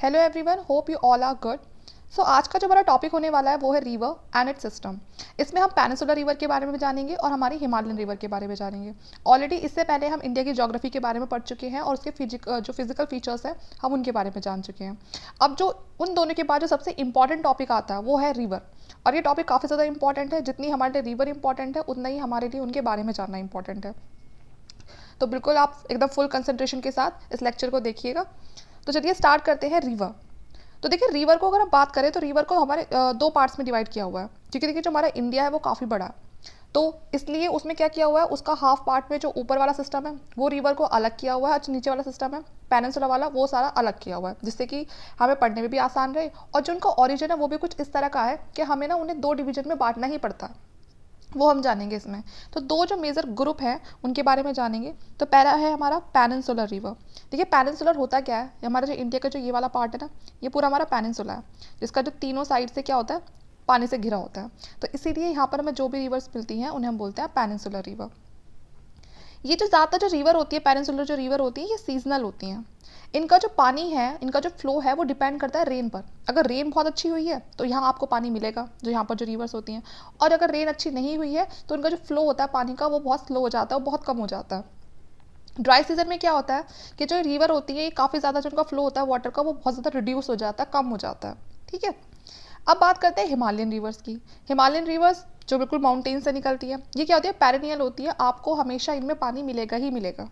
Hello everyone, hope you all are good. So आज का जो हमारा टॉपिक होने वाला है वो है रिवर एंड इट्स सिस्टम। इसमें हम पेनिनसुलर रिवर के बारे में जानेंगे और हमारी हिमालयन रिवर के बारे में जानेंगे। ऑलरेडी इससे पहले हम इंडिया की ज्योग्राफी के बारे में पढ़ चुके हैं और उसके जो फिजिकल फीचर्स हैं हम उनके बारे में जान चुके हैं। अब जो उन दोनों के बाद जो सबसे इंपॉर्टेंट टॉपिक आता है वो है रिवर, और ये टॉपिक काफ़ी ज़्यादा इंपॉर्टेंट है। जितनी हमारे लिए रिवर इंपॉर्टेंट है उतना ही हमारे लिए उनके बारे में जानना इंपॉर्टेंट है। तो बिल्कुल आप एकदम फुल कंसंट्रेशन के साथ इस लेक्चर को देखिएगा। तो चलिए स्टार्ट करते हैं रिवर। तो देखिए रिवर को अगर हम बात करें तो रिवर को हमारे दो पार्ट्स में डिवाइड किया हुआ है, क्योंकि देखिए जो हमारा इंडिया है वो काफ़ी बड़ा है। तो इसलिए उसमें क्या किया हुआ है, उसका हाफ पार्ट में जो ऊपर वाला सिस्टम है वो रिवर को अलग किया हुआ है, जो नीचे वाला सिस्टम है पेनिनसुला वाला वो सारा अलग किया हुआ है, जिससे कि हमें पढ़ने में भी आसान रहे। और जो उनका ओरिजिन है वो भी कुछ इस तरह का है कि हमें ना उन्हें दो डिवीजन में बांटना ही पड़ता है, वो हम जानेंगे इसमें। तो दो जो मेजर ग्रुप हैं उनके बारे में जानेंगे। तो पहला है हमारा पेनिनसुलर रिवर। देखिए पेनिनसुलर होता क्या है, हमारा जो इंडिया का जो ये वाला पार्ट है ना, ये पूरा हमारा पेनिनसुला है, जिसका जो तीनों साइड से क्या होता है, पानी से घिरा होता है। तो इसीलिए यहाँ पर हमें जो भी रिवर्स मिलती हैं उन्हें हम बोलते हैं पेनिनसुलर रिवर। ये जो ज़्यादातर जो रिवर होती है, पेनिनसुलर जो रिवर होती है, ये सीजनल होती हैं। इनका जो पानी है, इनका जो फ्लो है वो डिपेंड करता है रेन पर। अगर रेन बहुत अच्छी हुई है तो यहाँ आपको पानी मिलेगा, जो यहाँ पर जो रिवर्स होती हैं। और अगर रेन अच्छी नहीं हुई है तो इनका जो फ्लो होता है पानी का वो बहुत स्लो हो जाता है, वो बहुत कम हो जाता है। ड्राई सीजन में क्या होता है कि जो रिवर होती है ये काफ़ी ज़्यादा जो उनका फ्लो होता है वाटर का वो बहुत ज़्यादा रिड्यूस हो जाता है, कम हो जाता है। ठीक है, अब बात करते हैं हिमालयन रिवर्स की। हिमालयन रिवर्स जो बिल्कुल माउंटेन से निकलती है, ये क्या होती है, पेरिनियल होती है। आपको हमेशा इनमें पानी मिलेगा ही मिलेगा।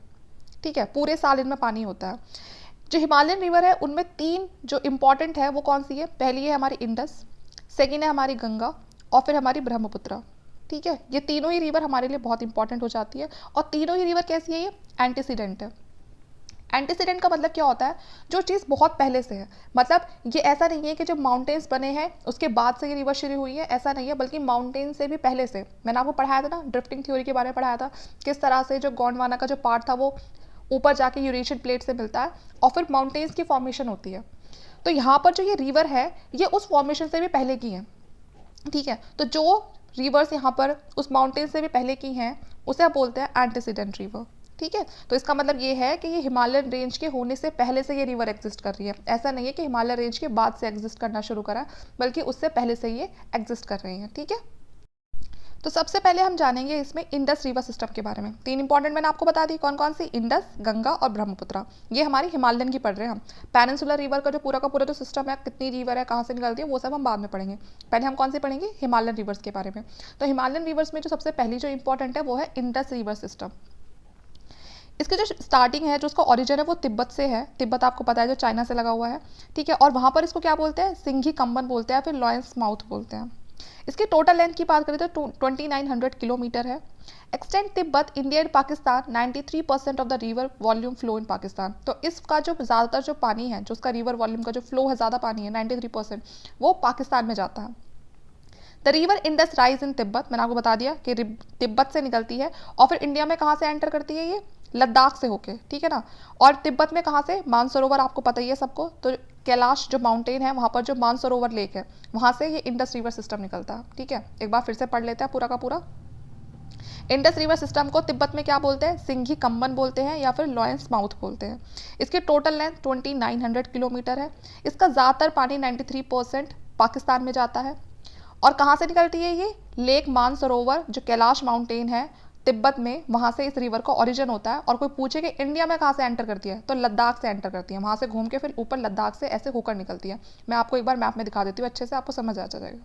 ठीक है, पूरे साल इनमें पानी होता है। जो हिमालयन रिवर है उनमें तीन जो इंपॉर्टेंट है वो कौन सी है, पहली है हमारी इंडस, सेकेंड है हमारी गंगा, और फिर हमारी ब्रह्मपुत्र। ठीक है, ये तीनों ही रिवर हमारे लिए बहुत इंपॉर्टेंट हो जाती है। और तीनों ही रिवर कैसी है, ये एंटीसीडेंट है। एंटीसीडेंट का मतलब क्या होता है, जो चीज़ बहुत पहले से है। मतलब ये ऐसा नहीं है कि जब माउंटेन्स बने हैं उसके बाद से ये रिवर शुरू हुई है, ऐसा नहीं है, बल्कि माउंटेन से भी पहले से। मैंने आपको पढ़ाया था ना, ड्रिफ्टिंग थ्योरी के बारे में पढ़ाया था, किस तरह से जो गोंडवाना का जो पार्ट था वो ऊपर जाके यूरेशियन प्लेट से मिलता है और फिर माउंटेन्स की फॉर्मेशन होती है। तो यहाँ पर जो ये रिवर है ये उस फॉर्मेशन से भी पहले की है। ठीक है, तो जो रिवर्स यहाँ पर उस माउंटेन से भी पहले की हैं उसे आप बोलते हैं एंटीसीडेंट रिवर। ठीक है, तो इसका मतलब ये है कि ये हिमालयन रेंज के होने से पहले से ये रिवर एग्जिस्ट कर रही है। ऐसा नहीं है कि हिमालय रेंज के बाद से एग्जिस्ट करना शुरू करा, बल्कि उससे पहले से ये एग्जिस्ट कर रही हैं। ठीक है, तो सबसे पहले हम जानेंगे इसमें इंडस रिवर सिस्टम के बारे में। तीन इंपॉर्टेंट मैंने आपको बता दी, कौन कौन सी, इंडस, गंगा और ब्रह्मपुत्र। ये हमारी हिमालयन की पढ़ रहे हैं हम। पेनिनसुलर रिवर का पूरा जो सिस्टम है, कितनी रिवर है, कहाँ से निकलती है, वो सब हम बाद में पढ़ेंगे। पहले हम कौन सी पढ़ेंगे, हिमालयन रिवर्स के बारे में। तो हिमालयन रिवर्स में जो सबसे पहली जो इंपॉर्टेंट है वो है इंडस रिवर सिस्टम। इसकी जो स्टार्टिंग है, जो उसका ओरिजिन है वो तिब्बत से है। तिब्बत आपको पता है जो चाइना से लगा हुआ है। ठीक है, और वहाँ पर इसको क्या बोलते हैं, सिंघी कंबन बोलते हैं, फिर लॉयंस माउथ बोलते हैं। इसकी टोटल लेंथ की बात करें तो 2900 किलोमीटर है। Extend Tibet, India and Pakistan, 93% of the river volume flow in Pakistan. तो इसका जो ज़्यादातर जो पानी है, जो उसका रिवर वॉल्यूम का जो फ्लो है, ज़्यादा पानी है 93%, वो पाकिस्तान में जाता है। The river Indus rise in Tibet, मैंने आपको बता दिया कि तिब्बत से निकलती है और फिर इंडिया में कहाँ से एंटर करती है, ये लद्दाख से होके। ठीक है ना, और तिब्बत में कहाँ से, मानसरोवर आपको पता ही है सबको। तो कैलाश जो माउंटेन है वहाँ पर जो मानसरोवर लेक है वहाँ से ये इंडस रिवर सिस्टम निकलता है। ठीक है, एक बार फिर से पढ़ लेते हैं पूरा का पूरा। इंडस रिवर सिस्टम को तिब्बत में क्या बोलते हैं, सिंघी कंबन बोलते हैं या फिर लॉयंस माउथ बोलते हैं। इसकी टोटल लेंथ 2900 किलोमीटर है। इसका ज़्यादातर पानी 93% पाकिस्तान में जाता है। और कहाँ से निकलती है ये, लेक मानसरोवर जो कैलाश माउंटेन है तिब्बत में, वहाँ से इस रिवर का ओरिजिन होता है। और कोई पूछे कि इंडिया में कहाँ से एंटर करती है, तो लद्दाख से एंटर करती है, वहाँ से घूम के फिर ऊपर लद्दाख से ऐसे होकर निकलती है। मैं आपको एक बार मैप में दिखा देती हूँ, अच्छे से आपको समझ आ जाएगा।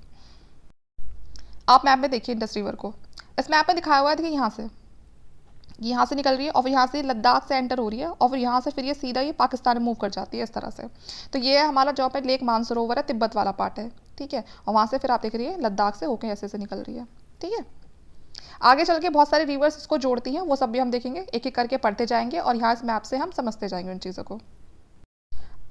आप मैप में देखिए इंडस रिवर को, इस मैप में दिखाया हुआ है कि यहाँ से निकल रही है और फिर यहाँ से लद्दाख से एंटर हो रही है और फिर यहाँ से फिर ये सीधा ये पाकिस्तान में मूव कर जाती है इस तरह से। तो ये हमारा जो है लेक मानसरोवर है, तिब्बत वाला पार्ट है। ठीक है, और वहाँ से फिर आप देख रही है लद्दाख से होकर ऐसे से निकल रही है। ठीक है, आगे चल के बहुत सारे रिवर्स इसको जोड़ती हैं, वो सब भी हम देखेंगे, एक एक करके पढ़ते जाएंगे और यहाँ इस मैप से हम समझते जाएंगे उन चीज़ों को।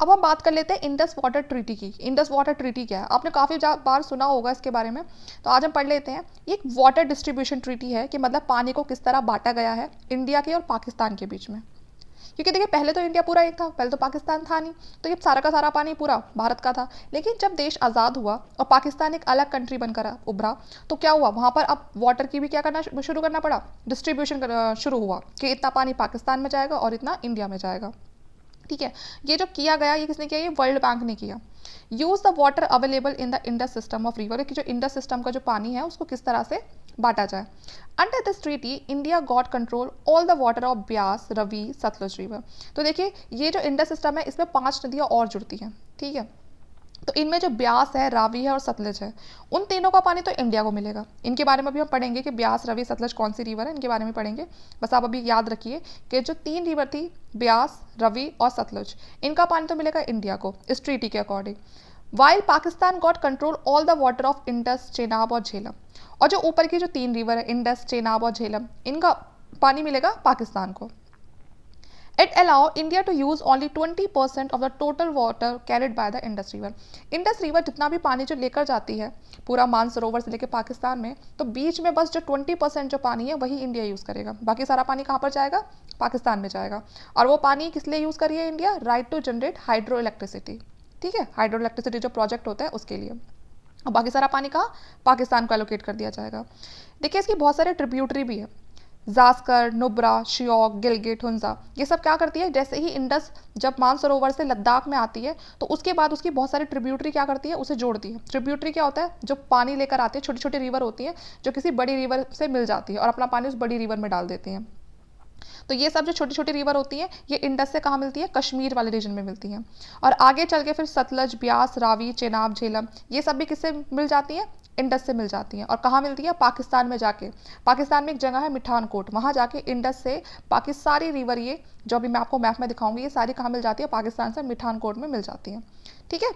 अब हम बात कर लेते हैं इंडस वाटर ट्रीटी की। इंडस वाटर ट्रीटी क्या है, आपने काफ़ी बार सुना होगा इसके बारे में, तो आज हम पढ़ लेते हैं। ये एक वाटर डिस्ट्रीब्यूशन ट्रीटी है कि मतलब पानी को किस तरह बांटा गया है इंडिया के और पाकिस्तान के बीच में। क्योंकि देखिए पहले तो इंडिया पूरा एक था, पहले तो पाकिस्तान था नहीं, तो ये सारा का सारा पानी पूरा भारत का था। लेकिन जब देश आज़ाद हुआ और पाकिस्तान एक अलग कंट्री बनकर उभरा, तो क्या हुआ, वहाँ पर अब वाटर की भी क्या करना शुरू करना पड़ा, डिस्ट्रीब्यूशन शुरू हुआ कि इतना पानी पाकिस्तान में जाएगा और इतना इंडिया में जाएगा। ठीक है। ये जो किया गया, ये किसने किया? ये वर्ल्ड बैंक ने किया। Use the water available in the Indus system of river, कि जो इंडस सिस्टम का जो पानी है उसको किस तरह से बांटा जाए। Under this treaty India got control all the water of Beas, Ravi, Sutlej river. तो देखिए ये जो इंडस सिस्टम है इसमें 5 नदियाँ और जुड़ती हैं, ठीक है। तो इनमें जो ब्यास है, रावी है और सतलज है, उन तीनों का पानी तो इंडिया को मिलेगा। इनके बारे में भी हम पढ़ेंगे कि ब्यास, रवि, सतलज कौन सी रिवर है, इनके बारे में पढ़ेंगे। बस आप अभी याद रखिए कि जो 3 रिवर थी, ब्यास, रवि और सतलज, इनका पानी तो मिलेगा इंडिया को इस ट्रीटी के according. While Pakistan got control all the water of Indus, Chenab और झेलम। और जो ऊपर की जो 3 रिवर है, इंडस, चेनाब और झेलम, इनका पानी मिलेगा पाकिस्तान को। It allow India to use only 20% of the total water carried by the Indus River. Indus River जितना भी पानी जो लेकर जाती है पूरा मानसरोवर से लेकर पाकिस्तान में, तो बीच में बस जो 20% जो पानी है वही इंडिया यूज़ करेगा। बाकी सारा पानी कहाँ पर जाएगा? पाकिस्तान में जाएगा। और वो पानी किस लिए यूज़ करिए India? Right to generate hydro electricity, ठीक है। हाइड्रो इलेक्ट्रिसिटी जो प्रोजेक्ट होता है उसके लिए। और बाकी सारा पानी कहाँ? पाकिस्तान को एलोकेट कर दिया जाएगा। देखिए इसकी बहुत सारे ट्रिब्यूटरी भी है, जास्कर, नुब्रा, श्योक, गिलगिट, हुंजा, ये सब क्या करती है? जैसे ही इंडस जब मानसरोवर से लद्दाख में आती है तो उसके बाद उसकी बहुत सारी ट्रिब्यूटरी क्या करती है? उसे जोड़ती है। ट्रिब्यूटरी क्या होता है? जो पानी लेकर आती है, छोटी छोटी रिवर होती है जो किसी बड़ी रिवर से मिल जाती है और अपना पानी उस बड़ी रिवर में डाल देती हैं। तो ये सब जो छोटी छोटी रिवर होती हैं ये इंडस से कहाँ मिलती है? कश्मीर वाले रीजन में मिलती हैं। और आगे चल के फिर सतलज, ब्यास, रावी, चेनाब, झेलम, ये सब भी किससे मिल जाती हैं? इंडस से मिल जाती हैं। और कहाँ मिलती है? पाकिस्तान में जाके। पाकिस्तान में एक जगह है मिठानकोट, वहाँ जाके इंडस से बाकी सारी रिवर, ये जो अभी मैं आपको मैप में दिखाऊंगी, ये सारी कहाँ मिल जाती है? पाकिस्तान से मिठानकोट में मिल जाती हैं, ठीक है।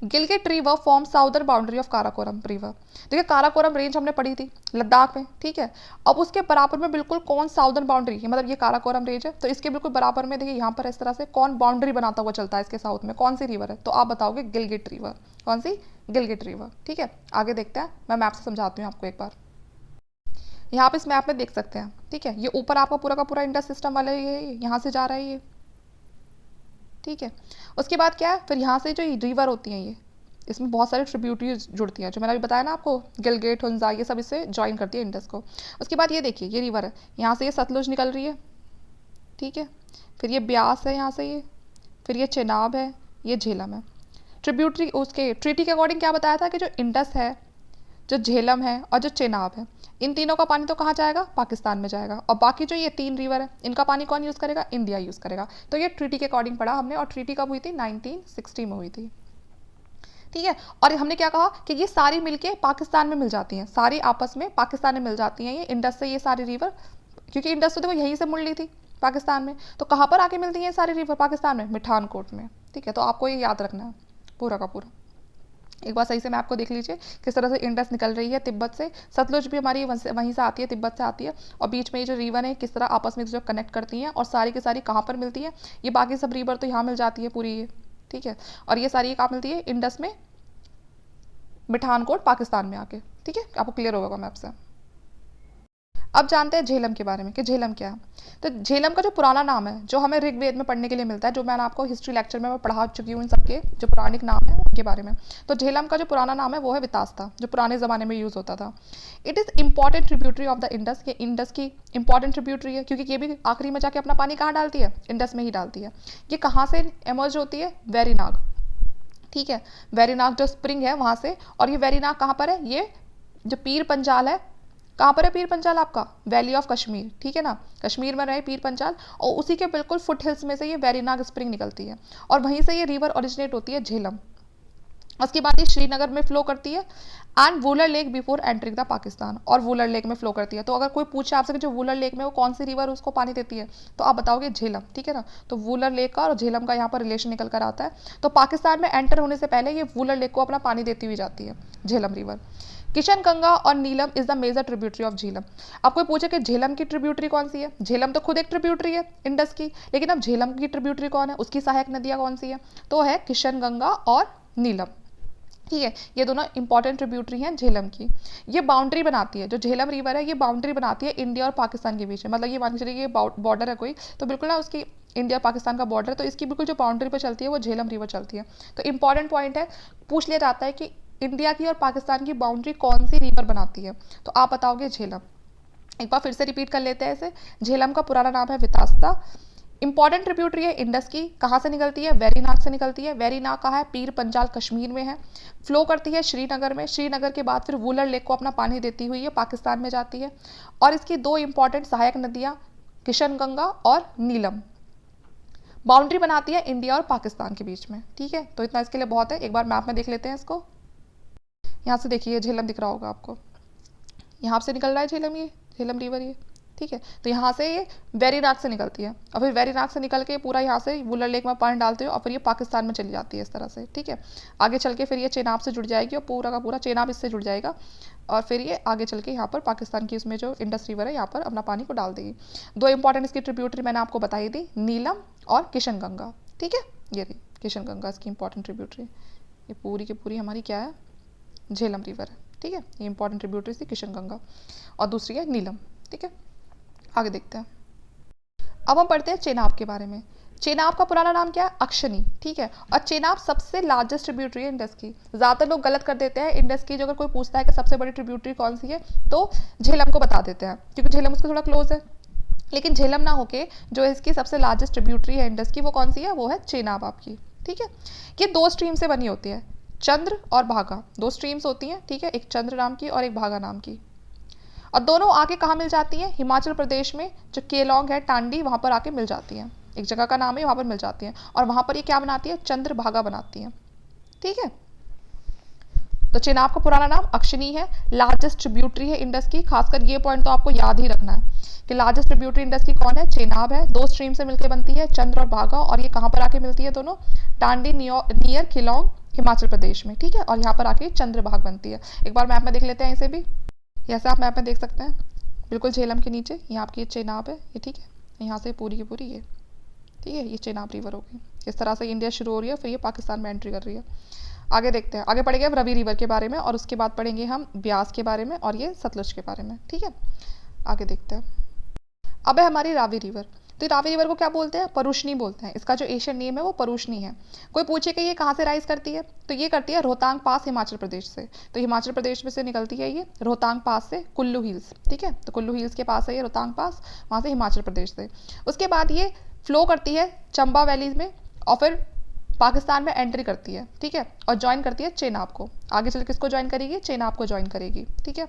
Gilgit river form southern boundary of Karakoram river. देखिए काराकोरम रेंज हमने पढ़ी थी लद्दाख में, ठीक है। अब उसके बराबर में बिल्कुल कौन साउदर्न बाउंड्री है, मतलब ये काराकोरम रेंज है, तो इसके बिल्कुल बराबर में देखिए यहाँ पर इस तरह से कौन बाउंड्री बनाता हुआ चलता है इसके साउथ में, कौन सी रिवर है? तो आप बताओगे गिलगिट रिवर। कौन सी? गिलगिट रिवर, ठीक है। आगे देखते हैं, मैं मैप से समझाती हूँ आपको एक बार। यहाँ पे इस मैप में देख सकते हैं, ठीक है। ये ऊपर आपका पूरा का पूरा इंडस सिस्टम वाला ये यहाँ से जा रहा है ये, ठीक है। उसके बाद क्या है? फिर यहाँ से जो रिवर होती हैं ये, इसमें बहुत सारी ट्रिब्यूटरीज जुड़ती हैं, जो मैंने अभी बताया ना आपको, गिलगिट, हुंजा, ये सब इससे ज्वाइन करती है इंडस को। उसके बाद ये देखिए ये रिवर है, यहाँ से ये सतलुज निकल रही है, ठीक है। फिर ये ब्यास है यहाँ से ये, फिर ये चेनाब है, ये झेलम है। ट्रिब्यूटरी उसके ट्रीटी के अकॉर्डिंग क्या बताया था कि जो इंडस है, जो झेलम है और जो चेनाब है, इन तीनों का पानी तो कहाँ जाएगा? पाकिस्तान में जाएगा। और बाकी जो ये 3 रिवर है इनका पानी कौन यूज़ करेगा? इंडिया यूज़ करेगा। तो ये ट्रीटी के अकॉर्डिंग पढ़ा हमने, और ट्रीटी कब हुई थी? 1960 में हुई थी, ठीक है। और हमने क्या कहा कि ये सारी मिलके पाकिस्तान में मिल जाती हैं, सारी आपस में पाकिस्तान में मिल जाती हैं ये इंडस से, ये सारी रिवर, क्योंकि इंडस तो देखो यहीं से मुड़ ली थी पाकिस्तान में। तो कहाँ पर आके मिलती हैं सारी रिवर? पाकिस्तान में, मिठानकोट में, ठीक है। तो आपको ये याद रखना है पूरा का पूरा। एक बार सही से मैप को देख लीजिए किस तरह से इंडस निकल रही है तिब्बत से, सतलुज भी हमारी वहीं से आती है, तिब्बत से आती है, और बीच में ये जो रिवर है किस तरह आपस में जो कनेक्ट करती हैं, और सारी की सारी कहाँ पर मिलती है? ये बाकी सब रिवर तो यहाँ मिल जाती है पूरी ये, ठीक है। और ये सारी कहाँ मिलती है? इंडस में, मिठानकोट, पाकिस्तान में आके, ठीक है। आपको क्लियर होगा मैप से। अब जानते हैं झेलम के बारे में कि झेलम क्या है। तो झेलम का जो पुराना नाम है, जो हमें ऋग्वेद में पढ़ने के लिए मिलता है, जो मैंने आपको हिस्ट्री लेक्चर में मैं पढ़ा चुकी हूँ इन सबके जो पौराणिक नाम है उनके बारे में। तो झेलम का जो पुराना नाम है वो है वितास्ता, जो पुराने ज़माने में यूज़ होता था। It is important tributary of the Indus, ये इंडस की इंपॉर्टेंट ट्रिब्यूटरी है, क्योंकि ये भी आखिरी में जाके अपना पानी कहाँ डालती है? इंडस में ही डालती है। ये कहाँ से एमर्ज होती है? वेरीनाग, ठीक है। वेरीनाग जो स्प्रिंग है वहाँ से। और ये वेरीनाग कहाँ पर है? ये जो पीर पंजाल है, कहाँ पर है पीर पंजाल? आपका वैली ऑफ कश्मीर, ठीक है ना, कश्मीर में रहे पीर पंजाल, और उसी के बिल्कुल फुट हिल्स में से ये वेरीनाग स्प्रिंग निकलती है, और वहीं से ये रिवर ओरिजिनेट होती है, झेलम। उसके बाद ये श्रीनगर में फ्लो करती है and Wular lake before entering the Pakistan, और वुलर लेक में फ्लो करती है। तो अगर कोई पूछे आपसे कि जो वुलर लेक में वो कौन सी रिवर उसको पानी देती है, तो आप बताओगे झेलम, ठीक है ना। तो वुलर लेक का और झेलम का यहाँ पर रिलेशन निकल कर आता है। तो पाकिस्तान में एंटर होने से पहले ये वुलर लेक को अपना पानी देती हुई जाती है, झेलम रिवर। किशन गंगा और Neelam is the major tributary of Jhelum. आप कोई पूछे कि झेलम की ट्रिब्यूटरी कौन सी है? झेलम तो खुद एक ट्रिब्यूटरी है इंडस की, लेकिन अब झेलम की ट्रिब्यूटरी कौन है, उसकी सहायक नदियाँ कौन सी है? तो है किशन गंगा और नीलम, ठीक है। ये दोनों इंपॉर्टेंट ट्रिब्यूटरी हैं झेलम की। ये बाउंड्री बनाती है, जो झेलम रिवर है ये बाउंड्री बनाती है इंडिया और पाकिस्तान के बीच में। मतलब ये मान के चलिए ये बॉर्डर है कोई, तो बिल्कुल ना उसकी इंडिया पाकिस्तान का बॉर्डर है, तो इसकी बिल्कुल जो बाउंड्री पर चलती है वो झेलम रिवर चलती है। तो इंपॉर्टेंट पॉइंट है, पूछ लिया जाता है कि इंडिया की और पाकिस्तान की बाउंड्री कौन सी रिवर बनाती है, तो आप बताओगे झेलम। एक बार फिर से रिपीट कर लेते हैं इसे। झेलम का पुराना नाम है वितास्ता, इंपॉर्टेंट ट्रिब्यूटरी है इंडस की, कहाँ से निकलती है, वेरीनाग से निकलती है। वेरीनाग कहाँ है, पीर पंजाल कश्मीर में है। फ्लो करती है श्रीनगर में, श्रीनगर के बाद फिर वुलर लेक को अपना पानी देती हुई ये पाकिस्तान में जाती है। और इसकी दो इंपॉर्टेंट सहायक नदियाँ किशन गंगा और नीलम बाउंड्री बनाती है इंडिया और पाकिस्तान के बीच में। ठीक है, तो इतना इसके लिए बहुत है। एक बार मैप में देख लेते हैं इसको। यहाँ से देखिए झेलम दिख रहा होगा आपको, यहाँ से निकल रहा है झेलम, ये झेलम रिवर ये। ठीक है, तो यहाँ से ये वेरीनाग से निकलती है और फिर वेरीनाग से निकल के पूरा यहाँ से वुलर लेक में पानी डालते हो और फिर ये पाकिस्तान में चली जाती है इस तरह से। ठीक है, आगे चल के फिर ये चेनाब से जुड़ जाएगी और पूरा का पूरा चेनाब इससे जुड़ जाएगा और फिर ये आगे चल के यहाँ पर पाकिस्तान की उसमें जो इंडस रिवर है यहाँ पर अपना पानी को डाल देगी। दो इंपॉर्टेंट इसकी ट्रिब्यूटरी मैंने आपको बताई दी, नीलम और किशन गंगा। ठीक है, ये रही किशन गंगा इसकी इंपॉर्टेंट ट्रिब्यूटरी। ये पूरी की पूरी हमारी क्या है, झेलम रिवर है। ठीक है, ये इंपॉर्टेंट ट्रिब्यूटरी थी किशन गंगा और दूसरी है नीलम। ठीक है, आगे देखते हैं। अब हम पढ़ते हैं चेनाब के बारे में। चेनाब का पुराना नाम क्या है, अक्षनी। ठीक है, और चेनाब सबसे लार्जेस्ट ट्रिब्यूटरी है इंडस की। ज़्यादातर लोग गलत कर देते हैं इंडस की, जो अगर कोई पूछता है कि सबसे बड़ी ट्रिब्यूटरी कौन सी है तो झेलम को बता देते हैं क्योंकि झेलम उसके थोड़ा क्लोज है। लेकिन झेलम ना होके जो इसकी सबसे लार्जेस्ट ट्रिब्यूटरी है इंडस की वो कौन सी है, वो है चेनाब आपकी। ठीक है, ये दो स्ट्रीम से बनी होती है, चंद्र और भागा, दो स्ट्रीम्स होती हैं। ठीक है, एक चंद्र नाम की और एक भागा नाम की, और दोनों आके कहाँ मिल जाती हैं, हिमाचल प्रदेश में जो केलोंग है टांडी वहाँ पर आके मिल जाती हैं। एक जगह का नाम है, वहाँ पर मिल जाती हैं और वहाँ पर ये क्या बनाती है, चंद्र भागा बनाती हैं। ठीक है, तो चेनाब का पुराना नाम अक्षनी है, लार्जेस्ट ट्रिब्यूटरी है इंडस की। खासकर ये पॉइंट तो आपको याद ही रखना है कि लार्जेस्ट ट्रिब्यूटरी इंडस की कौन है, चेनाब है। दो स्ट्रीम से मिलकर बनती है, चंद्र और भागा, और ये कहाँ पर आके मिलती है दोनों, टांडी नियर खिलोंग हिमाचल प्रदेश में। ठीक है, और यहाँ पर आके चंद्रभाग बनती है। एक बार मैप में देख लेते हैं इसे भी। जैसे आप मैप में देख सकते हैं बिल्कुल झेलम के नीचे यहाँ आपकी चेनाब है ये। ठीक है, यहाँ से पूरी की पूरी ये, ठीक है, ये चेनाब रिवर होगी। इस तरह से इंडिया शुरू हो रही है, फिर ये पाकिस्तान में एंट्री कर रही है। आगे देखते हैं, आगे पढ़ेंगे अब रवि रिवर के बारे में और उसके बाद पढ़ेंगे हम ब्यास के बारे में और ये सतलुज के बारे में। ठीक है, आगे देखते हैं। अब है हमारी रावी रिवर। तो रावी रिवर को क्या बोलते हैं, परुशनी बोलते हैं। इसका जो एशियन नेम है वो परुशनी है। कोई पूछे कि ये कहाँ से राइज करती है, तो ये करती है रोहतांग पास हिमाचल प्रदेश से। तो हिमाचल प्रदेश में से निकलती है ये रोहतांग पास से, कुल्लू हिल्स। ठीक है, तो कुल्लू हिल्स के पास है ये रोहतांग पास, वहाँ से हिमाचल प्रदेश से। उसके बाद ये फ्लो करती है चंबा वैली में और फिर पाकिस्तान में एंट्री करती है। ठीक है, और ज्वाइन करती है चेनाब को। आगे चल किसको ज्वाइन करेगी, चेनाब को ज्वाइन करेगी। ठीक है,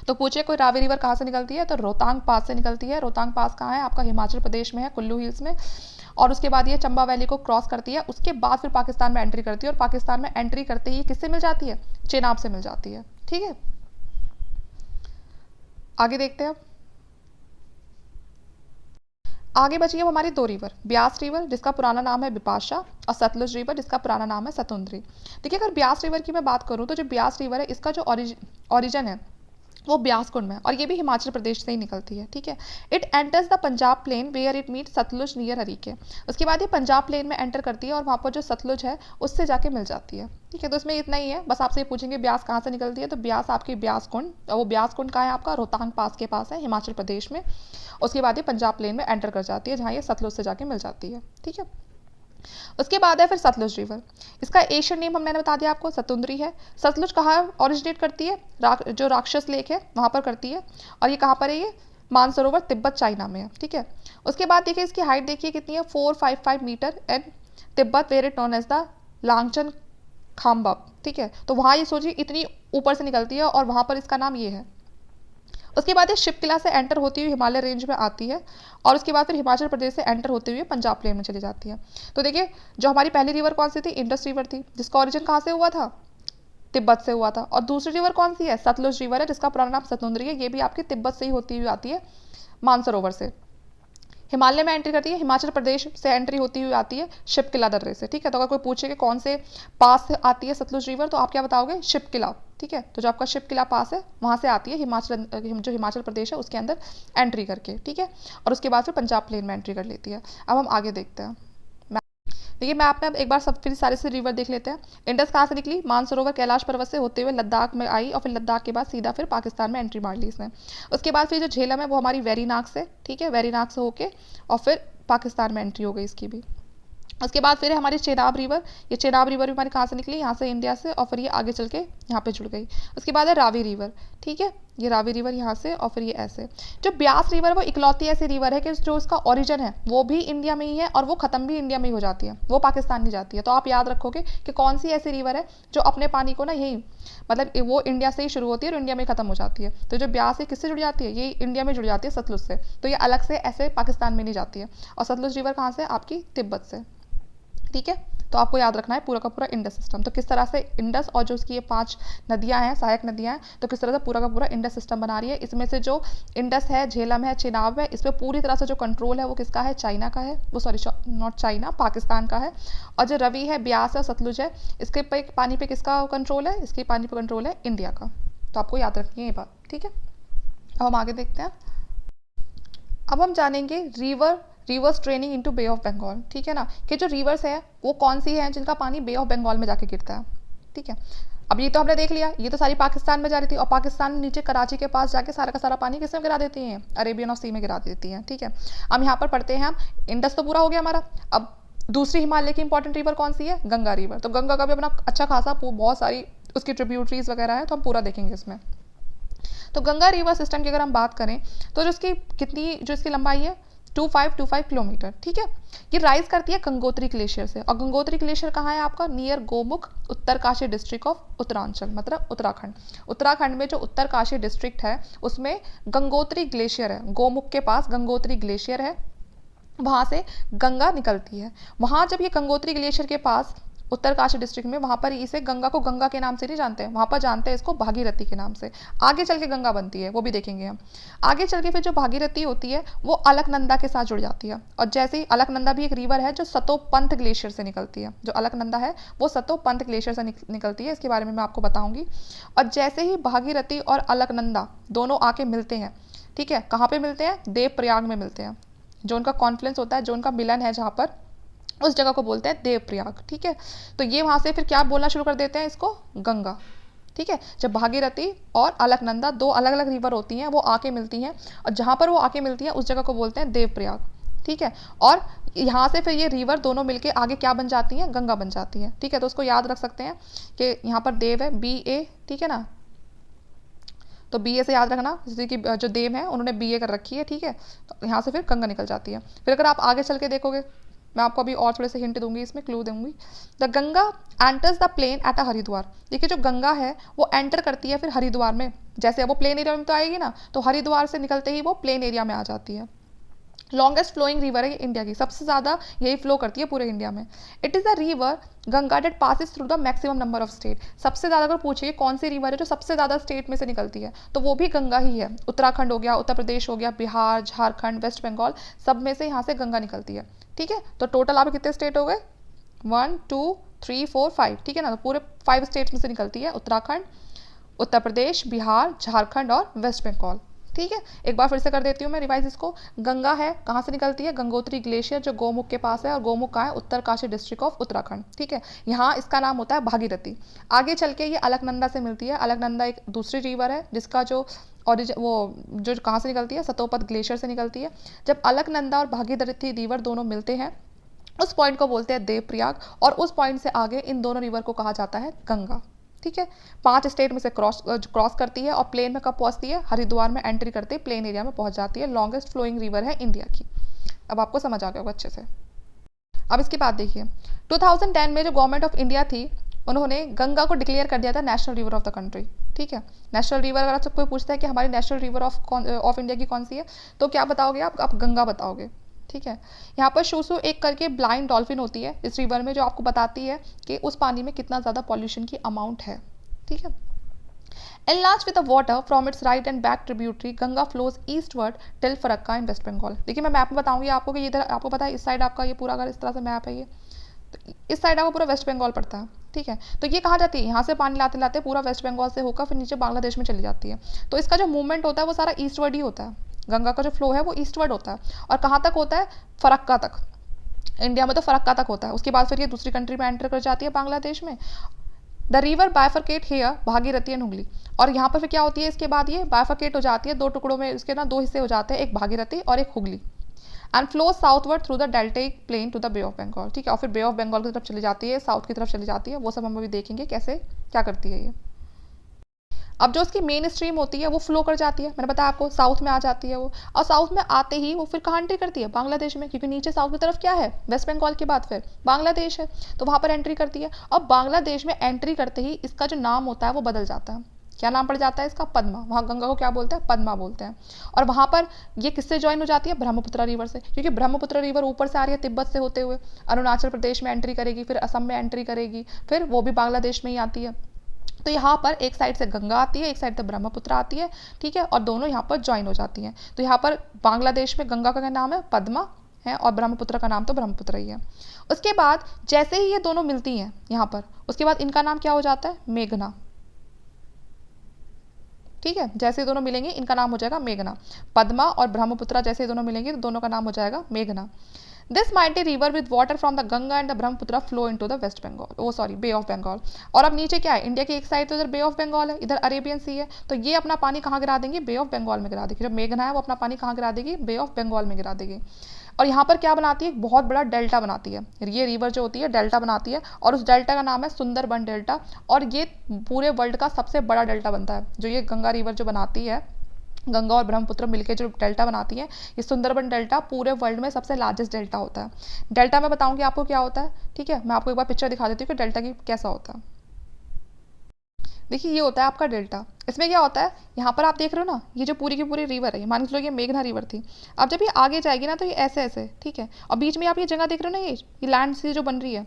तो पूछे कोई रावी रिवर कहाँ से निकलती है, तो रोहतांग पास से निकलती है। रोहतांग पास कहाँ है, आपका हिमाचल प्रदेश में है, कुल्लू हिल्स में। और उसके बाद ये चंबा वैली को क्रॉस करती है, उसके बाद फिर पाकिस्तान में एंट्री करती है और पाकिस्तान में एंट्री करते ही किससे मिल जाती है, चेनाब से मिल जाती है। ठीक है, आगे देखते हैं। आगे बची है हमारी दो रिवर, ब्यास रिवर जिसका पुराना नाम है बिपाशा और सतलुज रिवर जिसका पुराना नाम है सतुंद्री। देखिए, अगर ब्यास रिवर की मैं बात करूँ तो जो ब्यास रिवर है इसका जो ओरिजिन है वो ब्यास कुंड में, और ये भी हिमाचल प्रदेश से ही निकलती है। ठीक है, it enters the Punjab plain where it meet Sutlej near Harike. उसके बाद ये पंजाब प्लेन में एंटर करती है और वहाँ पर जो सतलुज है उससे जाके मिल जाती है। ठीक है, तो इसमें इतना ही है, बस आपसे ये पूछेंगे ब्यास कहाँ से निकलती है, तो ब्यास आपकी ब्यास कुंड, वो ब्यास कुंड कहाँ है आपका, रोहतांग पास के पास है हिमाचल प्रदेश में। उसके बाद ये पंजाब प्लेन में एंटर कर जाती है जहाँ ये सतलुज से जाके मिल जाती है। ठीक है, उसके बाद है फिर सतलुज रिवर। इसका एशियन नेम मैंने बता दिया आपको, सतुंद्री है। सतलुज कहाँ ओरिजिनेट करती है, जो राक्षस लेक है वहाँ पर करती है, और ये कहाँ पर है, ये मानसरोवर तिब्बत चाइना में है। ठीक है, उसके बाद देखिए इसकी हाइट देखिए कितनी है, 455 metre and Tibet where it known as the Langchen Khambab. ठीक है, तो वहाँ ये सोचिए इतनी ऊपर से निकलती है और वहाँ पर इसका नाम ये है। उसके बाद ये शिपकिला से एंटर होती हुई हिमालय रेंज में आती है और उसके बाद फिर हिमाचल प्रदेश से एंटर होते हुए पंजाब प्लेन में चली जाती है। तो देखिए, जो हमारी पहली रिवर कौन सी थी, इंडस रिवर थी, जिसका ओरिजिन कहाँ से हुआ था, तिब्बत से हुआ था। और दूसरी रिवर कौन सी है, सतलुज रिवर है जिसका पुराना नाम सतुंद्री है। ये भी आपकी तिब्बत से ही होती हुई आती है, मानसरोवर से हिमालय में एंट्री करती है, हिमाचल प्रदेश से एंट्री होती हुई आती है शिपकिला दर्रे से। ठीक है, तो अगर कोई पूछे कि कौन से पास से आती है सतलुज रिवर, तो आप क्या बताओगे, शिपकिला। ठीक है, तो जो आपका शिपकिला पास है वहाँ से आती है हिमाचल, जो हिमाचल प्रदेश है उसके अंदर एंट्री करके। ठीक है, और उसके बाद फिर पंजाब प्लेन में एंट्री कर लेती है। अब हम आगे देखते हैं। देखिए, मैप में अब एक बार सब फिर सारे से रिवर देख लेते हैं। इंडस कहाँ से निकली, मानसरोवर कैलाश पर्वत से होते हुए लद्दाख में आई और फिर लद्दाख के बाद सीधा फिर पाकिस्तान में एंट्री मार ली इसने। उसके बाद फिर जो झेलम है वो हमारी वेरीनाग से, ठीक है, वेरीनाग से होके और फिर पाकिस्तान में एंट्री हो गई इसकी भी। उसके बाद फिर है हमारी चेनाब रिवर। ये चेनाब रिवर भी हमारी कहाँ से निकली, यहाँ से, इंडिया से, और फिर ये आगे चल के यहाँ पे जुड़ गई। उसके बाद है रावी रिवर। ठीक है, ये रावी रिवर यहाँ से और फिर ये ऐसे। जो ब्यास रिवर है वो इकलौती ऐसी रिवर है कि जो उसका ओरिजिन है वो भी इंडिया में ही है और वो ख़त्म भी इंडिया में ही हो जाती है, वो पाकिस्तान नहीं जाती है। तो आप याद रखोगे कि कौन सी ऐसी रिवर है जो अपने पानी को ना यही मतलब वो इंडिया से ही शुरू होती है और इंडिया में ख़त्म हो जाती है। तो जो ब्यास है किससे जुड़ जाती है, ये इंडिया में जुड़ जाती है सतलुज से। तो ये अलग से ऐसे पाकिस्तान में नहीं जाती है। और सतलुज रिवर कहाँ से, आपकी तिब्बत से। ठीक है, तो आपको याद रखना है पूरा का पूरा इंडस सिस्टम। तो किस तरह से इंडस और जो उसकी ये 5 नदियां हैं, सहायक नदियां हैं, तो किस तरह से पूरा का पूरा इंडस सिस्टम बना रही है। इसमें से जो इंडस है, झेलम है, चेनाब है, इस पर पूरी तरह से जो कंट्रोल है वो किसका है, चाइना का है। वो सॉरी नॉट चाइना, पाकिस्तान का है। और जो रवि है, ब्यास है, सतलुज है, इसके पे पानी पे किसका कंट्रोल है, इसके पानी पे कंट्रोल है इंडिया का। तो आपको याद रखनी है ये बात। ठीक है, अब हम आगे देखते हैं। अब हम जानेंगे rivers draining into bay of Bengal. ठीक है ना, कि जो रिवर्स है वो कौन सी है जिनका पानी बे ऑफ बंगाल में जाके गिरता है। ठीक है, अब ये तो हमने देख लिया, ये तो सारी पाकिस्तान में जा रही थी और पाकिस्तान नीचे कराची के पास जाके सारा का सारा पानी किस में गिरा देती हैं, अरेबियन ऑफ सी में गिरा देती हैं। ठीक है, अब यहाँ पर पढ़ते हैं हम, इंडस तो पूरा हो गया हमारा। अब दूसरी हिमालय की इंपॉर्टेंट रिवर कौन सी है, गंगा रिवर। तो गंगा का भी अपना अच्छा खासा बहुत सारी उसकी ट्रिब्यूटरीज वगैरह है, तो हम पूरा देखेंगे इसमें। तो गंगा रिवर सिस्टम की अगर हम बात करें तो जो इसकी लंबाई है 2525 किलोमीटर। ठीक है, ये राइज करती है गंगोत्री ग्लेशियर से। और गंगोत्री ग्लेशियर कहाँ है आपका, near Gomukh, Uttarkashi district of Uttaranchal, मतलब उत्तराखंड। उत्तराखंड में जो उत्तरकाशी डिस्ट्रिक्ट है उसमें गंगोत्री ग्लेशियर है, गोमुख के पास गंगोत्री ग्लेशियर है, वहाँ से गंगा निकलती है। वहाँ जब ये गंगोत्री ग्लेशियर के पास उत्तरकाशी डिस्ट्रिक्ट में, वहाँ पर इसे गंगा को गंगा के नाम से नहीं जानते हैं, वहाँ पर जानते हैं इसको भागीरथी के नाम से। आगे चल के गंगा बनती है, वो भी देखेंगे हम। आगे चल के फिर जो भागीरथी होती है वो अलकनंदा के साथ जुड़ जाती है। और जैसे ही अलकनंदा भी एक रिवर है जो सतोपंथ ग्लेशियर से निकलती है, जो अलकनंदा है वो सतोपंथ ग्लेशियर से निकलती है, इसके बारे में मैं आपको बताऊंगी। और जैसे ही भागीरथी और अलकनंदा दोनों आके मिलते हैं, ठीक है, कहाँ पे मिलते हैं, देवप्रयाग में मिलते हैं। जो उनका कॉन्फ्लुएंस होता है, जो उनका मिलन है जहाँ पर, उस जगह को बोलते हैं देवप्रयाग। ठीक है, तो ये वहाँ से फिर क्या बोलना शुरू कर देते हैं, इसको गंगा। ठीक है, जब भागीरथी और अलकनंदा दो अलग अलग रिवर होती हैं वो आके मिलती हैं, और जहाँ पर वो आके मिलती हैं उस जगह को बोलते हैं देवप्रयाग। ठीक है, और यहाँ से फिर ये रिवर दोनों मिलके आगे क्या बन जाती हैं, गंगा बन जाती है। ठीक है, तो उसको याद रख सकते हैं कि यहाँ पर देव है, BA। ठीक है ना, तो BA से याद रखना, जैसे कि जो देव हैं उन्होंने BA कर रखी है। ठीक है, तो यहाँ से फिर गंगा निकल जाती है। फिर अगर आप आगे चल के देखोगे, मैं आपको अभी और थोड़े से हिंट दूंगी, इसमें क्लू दूंगी। The Ganga enters the plain at a Haridwar. देखिए जो गंगा है वो एंटर करती है फिर हरिद्वार में। जैसे वो प्लेन एरिया में तो आएगी ना, तो हरिद्वार से निकलते ही वो प्लेन एरिया में आ जाती है। लॉन्गेस्ट फ्लोइंग रिवर है इंडिया की, सबसे ज़्यादा यही फ्लो करती है पूरे इंडिया में। It is the river Ganga that passes through the maximum number of state. सबसे ज़्यादा अगर पूछिए कौन सी रिवर है जो सबसे ज़्यादा स्टेट में से निकलती है, तो वो भी गंगा ही है। उत्तराखंड हो गया, उत्तर प्रदेश हो गया, बिहार, झारखंड, वेस्ट बंगाल, सब में से यहाँ से गंगा निकलती है। ठीक है, तो टोटल आप कितने स्टेट हो गए, 1 2 3 4 5। ठीक है ना, तो पूरे 5 स्टेट्स में से निकलती है, उत्तराखंड, उत्तर प्रदेश, बिहार, झारखंड और वेस्ट बंगाल। ठीक है, एक बार फिर से कर देती हूँ मैं रिवाइज इसको। गंगा है, कहाँ से निकलती है, गंगोत्री ग्लेशियर जो गोमुख के पास है, और गोमुख कहाँ है, उत्तरकाशी डिस्ट्रिक्ट ऑफ उत्तराखंड। ठीक है, यहाँ इसका नाम होता है भागीरथी। आगे चल के ये अलकनंदा से मिलती है। अलकनंदा एक दूसरी रिवर है जिसका जो वो जो कहाँ से निकलती है, सतोपथ ग्लेशियर से निकलती है। जब अलकनंदा और भागीरथी रिवर दोनों मिलते हैं उस पॉइंट को बोलते हैं देवप्रयाग, और उस पॉइंट से आगे इन दोनों रिवर को कहा जाता है गंगा। ठीक है, 5 स्टेट में से क्रॉस करती है और प्लेन में कब पहुंचती है, हरिद्वार में एंट्री करते प्लेन एरिया में पहुंच जाती है। लॉन्गेस्ट फ्लोइंग रिवर है इंडिया की। अब आपको समझ आ गया होगा अच्छे से। अब इसके बाद देखिए 2010 में जो गवर्नमेंट ऑफ इंडिया थी उन्होंने गंगा को डिक्लेयर कर दिया था national river of the country. ठीक है, नेशनल रिवर अगर आपसे कोई पूछता है कि हमारी नेशनल रिवर ऑफ इंडिया की कौन सी है, तो क्या बताओगे आप गंगा बताओगे। ठीक है, यहाँ पर शूसू एक करके ब्लाइंड डॉल्फिन होती है इस रिवर में, जो आपको बताती है कि उस पानी में कितना ज़्यादा पॉल्यूशन की अमाउंट है। ठीक है, Enlarged with the water from its right and back tributary, Ganga flows eastward till Farakka in west Bengal. देखिए मैं मैप में बताऊंगी आपको कि इधर आपको पता है इस साइड आपका ये पूरा अगर इस तरह से मैप है ये, तो इस साइड आपको पूरा वेस्ट बंगाल पड़ता है। ठीक है, तो ये कहाँ जाती है, यहाँ से पानी लाते लाते पूरा वेस्ट बंगाल से होकर फिर नीचे बांग्लादेश में चली जाती है। तो इसका जो मूवमेंट होता है वो सारा ईस्टवर्ड ही होता है। गंगा का जो फ्लो है वो ईस्टवर्ड होता है, और कहाँ तक होता है, फरक्का तक। इंडिया में तो फरक्का तक होता है, उसके बाद फिर ये दूसरी कंट्री में एंटर कर जाती है, बांग्लादेश में। The river bifurcate here, Bhagirathi and Hooghly. और यहाँ पर फिर क्या होती है, इसके बाद ये बायफरकेट हो जाती है, 2 टुकड़ों में इसके ना 2 हिस्से हो जाते हैं, एक भागीरथी और एक Hooghly. And flow southward through the deltaic plain to the bay of Bengal. ठीक है, और फिर बे ऑफ बंगाल की तरफ चली जाती है, साउथ की तरफ चली जाती है। वो सब हम अभी देखेंगे कैसे क्या करती है ये। अब जो उसकी मेन स्ट्रीम होती है वो फ्लो कर जाती है, मैंने बताया आपको, साउथ में आ जाती है वो, और साउथ में आते ही वो फिर कहाँ एंट्री करती है, बांग्लादेश में, क्योंकि नीचे साउथ की तरफ क्या है, वेस्ट बंगाल के बाद फिर बांग्लादेश है, तो वहाँ पर एंट्री करती है। अब बांग्लादेश में एंट्री करते ही इसका जो नाम होता है वो बदल जाता है। क्या नाम पड़ जाता है इसका, पद्मा। वहाँ गंगा को क्या बोलते हैं, पद्मा बोलते हैं। और वहाँ पर ये किससे ज्वाइन हो जाती है, ब्रह्मपुत्र रिवर से, क्योंकि ब्रह्मपुत्र रिवर ऊपर से आ रही है तिब्बत से होते हुए, अरुणाचल प्रदेश में एंट्री करेगी, फिर असम में एंट्री करेगी, फिर वो भी बांग्लादेश में ही आती है। तो यहाँ पर एक साइड से गंगा आती है, एक साइड से ब्रह्मपुत्र आती है, ठीक है, और दोनों यहाँ पर ज्वाइन हो जाती हैं। तो यहाँ पर बांग्लादेश में गंगा का क्या नाम है, पद्मा है, और ब्रह्मपुत्र का नाम तो ब्रह्मपुत्र ही है। उसके बाद जैसे ही ये दोनों मिलती हैं यहाँ पर, उसके बाद इनका नाम क्या हो जाता है, मेघना। ठीक है, जैसे दोनों मिलेंगे इनका नाम हो जाएगा मेघना। पद्मा और ब्रह्मपुत्र जैसे दोनों मिलेंगे तो दोनों का नाम हो जाएगा मेघना। This mighty river with water from the Ganga and the Brahmaputra flow into the west Bengal, oh sorry, bay of Bengal. और अब नीचे क्या है, इंडिया की एक साइड तो इधर बे ऑफ बंगाल है, इधर अरेबियन सी है, तो ये अपना पानी कहाँ गिरा देंगे, बे ऑफ बंगाल में गिरा देगी। जो मेघना है वो अपना पानी कहाँ गिरा देगी, बे ऑफ बंगाल में गिरा देगी। और यहाँ पर क्या बनाती है, बहुत बड़ा डेल्टा बनाती है, ये रिवर जो होती है डेल्टा बनाती है, और उस डेल्टा का नाम है सुंदरबन डेल्टा। और ये पूरे वर्ल्ड का सबसे बड़ा डेल्टा बनता है, जो ये गंगा रिवर जो बनाती है, गंगा और ब्रह्मपुत्र मिलकर जो डेल्टा बनाती है, ये सुंदरबन डेल्टा पूरे वर्ल्ड में सबसे लार्जेस्ट डेल्टा होता है। डेल्टा मैं बताऊंगी आपको क्या होता है, ठीक है, मैं आपको एक बार पिक्चर दिखा देती हूँ कि डेल्टा की कैसा होता है। देखिए ये होता है आपका डेल्टा। इसमें क्या होता है, यहाँ पर आप देख रहे हो ना, ये जो पूरी की पूरी रिवर है, मान लो ये मेघना रिवर थी, अब जब ये आगे जाएगी ना तो ये ऐसे ऐसे, ठीक है, और बीच में आप ये जगह देख रहे हो ना, ये लैंड सी जो बन रही है,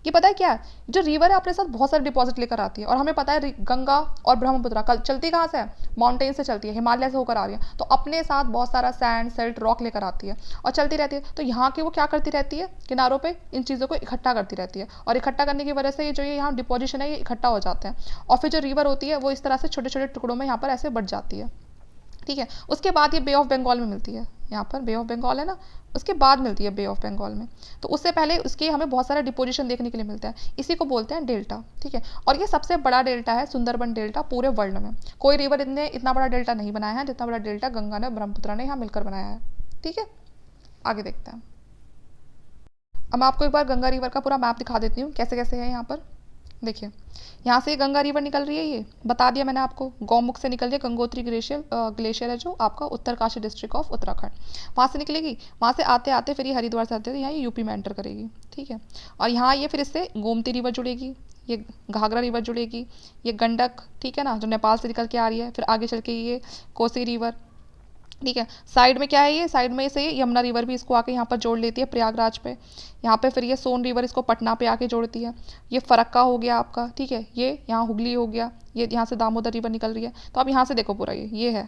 ये पता है क्या है, जो रिवर है अपने साथ बहुत सारे डिपॉजिट लेकर आती है। और हमें पता है गंगा और ब्रह्मपुत्र कल चलती कहाँ से है, माउंटेन से चलती है, हिमालय से होकर आ रही है, तो अपने साथ बहुत सारा सैंड सेल्ट रॉक लेकर आती है और चलती रहती है। तो यहाँ की वो क्या करती रहती है, किनारों पे इन चीज़ों को इकट्ठा करती रहती है, और इकट्ठा करने की वजह से ये जो ये यहाँ डिपोजिशन है ये इकट्ठा हो जाते हैं, और फिर जो रिवर होती है वो इस तरह से छोटे छोटे टुकड़ों में यहाँ पर ऐसे बढ़ जाती है, ठीक है। उसके बाद ये बे ऑफ बंगाल में मिलती है, यहाँ पर बे ऑफ बंगाल है ना, उसके बाद मिलती है बे ऑफ बंगाल में। तो उससे पहले उसके हमें बहुत सारा डिपोजिशन देखने के लिए मिलता है, इसी को बोलते हैं डेल्टा, ठीक है। और ये सबसे बड़ा डेल्टा है सुंदरबन डेल्टा पूरे वर्ल्ड में। कोई रिवर इतना बड़ा डेल्टा नहीं बनाया है जितना बड़ा डेल्टा गंगा ने ब्रह्मपुत्र ने यहाँ मिलकर बनाया है, ठीक है। आगे देखते हैं। अब मैं आपको एक बार गंगा रिवर का पूरा मैप दिखा देती हूँ कैसे कैसे है यहाँ पर। देखिए यहाँ से गंगा रिवर निकल रही है, ये बता दिया मैंने आपको, गौमुख से निकल रही है, गंगोत्री ग्लेशियर है जो आपका उत्तरकाशी डिस्ट्रिक्ट ऑफ उत्तराखंड, वहाँ से निकलेगी। वहाँ से आते आते फिर ये हरिद्वार से आते यहाँ ये यूपी में एंटर करेगी, ठीक है। और यहाँ ये फिर इससे गोमती रिवर जुड़ेगी, ये घाघरा रिवर जुड़ेगी, ये गंडक, ठीक है ना, जो नेपाल से निकल के आ रही है, फिर आगे चल के ये कोसी रिवर, ठीक है। साइड में क्या है, ये साइड में से यमुना रिवर भी इसको आके यहाँ पर जोड़ लेती है प्रयागराज पे। यहाँ पे फिर ये सोन रिवर इसको पटना पे आके जोड़ती है। ये फरक्का हो गया आपका, ठीक है, ये यहाँ हुगली हो गया, ये यहाँ से दामोदर रिवर निकल रही है। तो आप यहाँ से देखो पूरा ये है,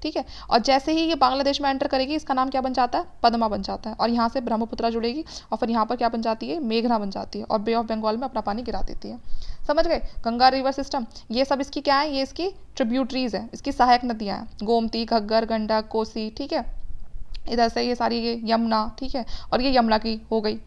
ठीक है। और जैसे ही ये बांग्लादेश में एंटर करेगी इसका नाम क्या बन जाता है, पद्मा बन जाता है। और यहाँ से ब्रह्मपुत्र जुड़ेगी और फिर यहाँ पर क्या बन जाती है, मेघना बन जाती है, और बे ऑफ बंगाल में अपना पानी गिरा देती है। समझ गए, गंगा रिवर सिस्टम ये सब इसकी क्या है, ये इसकी ट्रिब्यूटरीज है, इसकी सहायक नदियाँ हैं, गोमती, घग्गर, गंडक, कोसी, ठीक है। इधर से ये सारी ये यमुना, ठीक है, और ये यमुना की हो गई,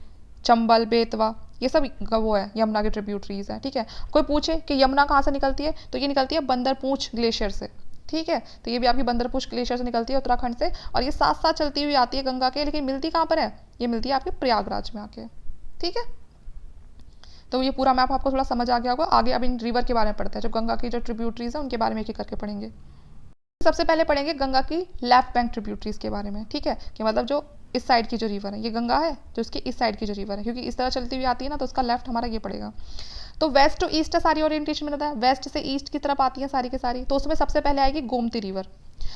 चंबल, बेतवा, ये सब वो है यमुना के ट्रिब्यूटरीज है, ठीक है। कोई पूछे कि यमुना कहाँ से निकलती है, तो ये निकलती है बंदरपूंछ ग्लेशियर से, ठीक है। तो ये भी आपकी बंदरपूंछ ग्लेशियर से निकलती है उत्तराखंड से, और ये साथ साथ चलती हुई आती है गंगा के, लेकिन मिलती कहाँ पर है, ये मिलती है आपके प्रयागराज में आके, ठीक है। तो ये पूरा मैप आपको थोड़ा समझ आ गया होगा। आगे अब इन रिवर के बारे में पढ़ते हैं, जो गंगा की जो ट्रिब्यूटरीज है उनके बारे में एक एक करके पढ़ेंगे। सबसे पहले पढ़ेंगे गंगा की लेफ्ट बैंक ट्रिब्यूटरीज के बारे में, ठीक है, कि मतलब जो इस साइड की जो रिवर है, ये गंगा है जो इसके इस साइड की जो रिवर है, क्योंकि इस तरह चलती हुई आती है ना, तो उसका लेफ्ट हमारा ये पड़ेगा। तो वेस्ट टू ईस्ट है सारी ओरिएंटेशन में रहता है, वेस्ट से ईस्ट की तरफ आती है सारी की सारी। तो उसमें सबसे पहले आएगी गोमती रिवर,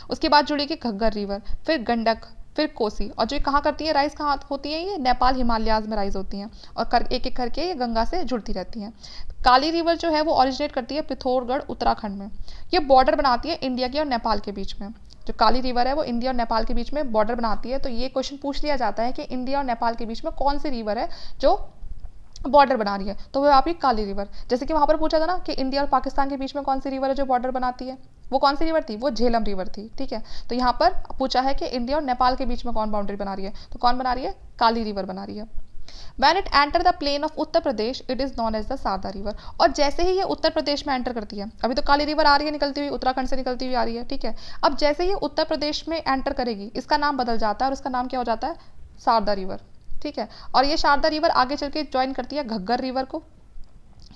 उसके बाद जुड़ेगी घग्गर रिवर, फिर गंडक, फिर कोसी। और जो कहाँ करती है राइज, कहाँ होती है, ये नेपाल हिमालयाज में राइज होती हैं, और एक एक करके ये गंगा से जुड़ती रहती हैं। काली रिवर जो है वो ओरिजिनेट करती है पिथौरागढ़ उत्तराखंड में, ये बॉर्डर बनाती है इंडिया के और नेपाल के बीच में। जो काली रिवर है वो इंडिया और नेपाल के बीच में बॉर्डर बनाती है। तो ये क्वेश्चन पूछ लिया जाता है कि इंडिया और नेपाल के बीच में कौन सी रिवर है जो बॉर्डर बना रही है, तो वो आपकी काली रिवर। जैसे कि वहाँ पर पूछा था ना कि इंडिया और पाकिस्तान के बीच में कौन सी रिवर है जो बॉर्डर बनाती है, वो कौन सी रिवर थी, वो झेलम रिवर थी, ठीक है। तो यहाँ पर पूछा है कि इंडिया और नेपाल के बीच में कौन बाउंड्री बना रही है, तो कौन बना रही है, काली रिवर बना रही है। When it enter the plain of Uttar Pradesh it is known as the Sharda river. और जैसे ही ये उत्तर प्रदेश में एंटर करती है, अभी तो काली रिवर आ रही है निकलती हुई, उत्तराखंड से निकलती हुई आ रही है, ठीक है। अब जैसे ही उत्तर प्रदेश में एंटर करेगी इसका नाम बदल जाता है, और उसका नाम क्या हो जाता है, शारदा रिवर, ठीक है। और ये शारदा रिवर आगे चल के ज्वाइन करती है घग्गर रिवर को,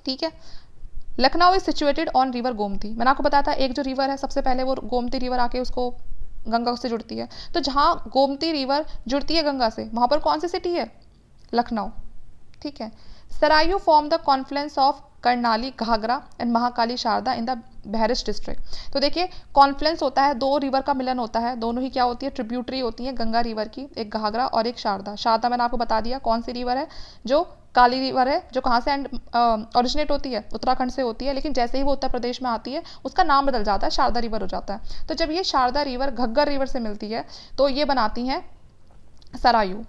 ठीक है। Lucknow is situated on river Gomti. मैंने आपको बताया था एक जो रिवर है सबसे पहले वो गोमती रिवर आके उसको गंगा से जुड़ती है। तो जहाँ गोमती रिवर जुड़ती है गंगा से वहाँ पर कौन सी सिटी है? लखनऊ। ठीक है। Saryu form the confluence of Karnali Ghaghara and Mahakali Sharda in the Bahraich district. तो देखिए कॉन्फ्लुएंस होता है, दो रिवर का मिलन होता है, दोनों ही क्या होती है? ट्रिब्यूटरी होती है गंगा रिवर की, एक घाघरा और एक शारदा। शारदा मैंने आपको बता दिया कौन सी रिवर है, जो काली रिवर है, जो कहाँ से ओरिजिनेट होती है? उत्तराखंड से होती है, लेकिन जैसे ही वो उत्तर प्रदेश में आती है उसका नाम बदल जाता है, शारदा रिवर हो जाता है। तो जब ये शारदा रिवर घग्गर रिवर से मिलती है तो ये बनाती हैं सरायू।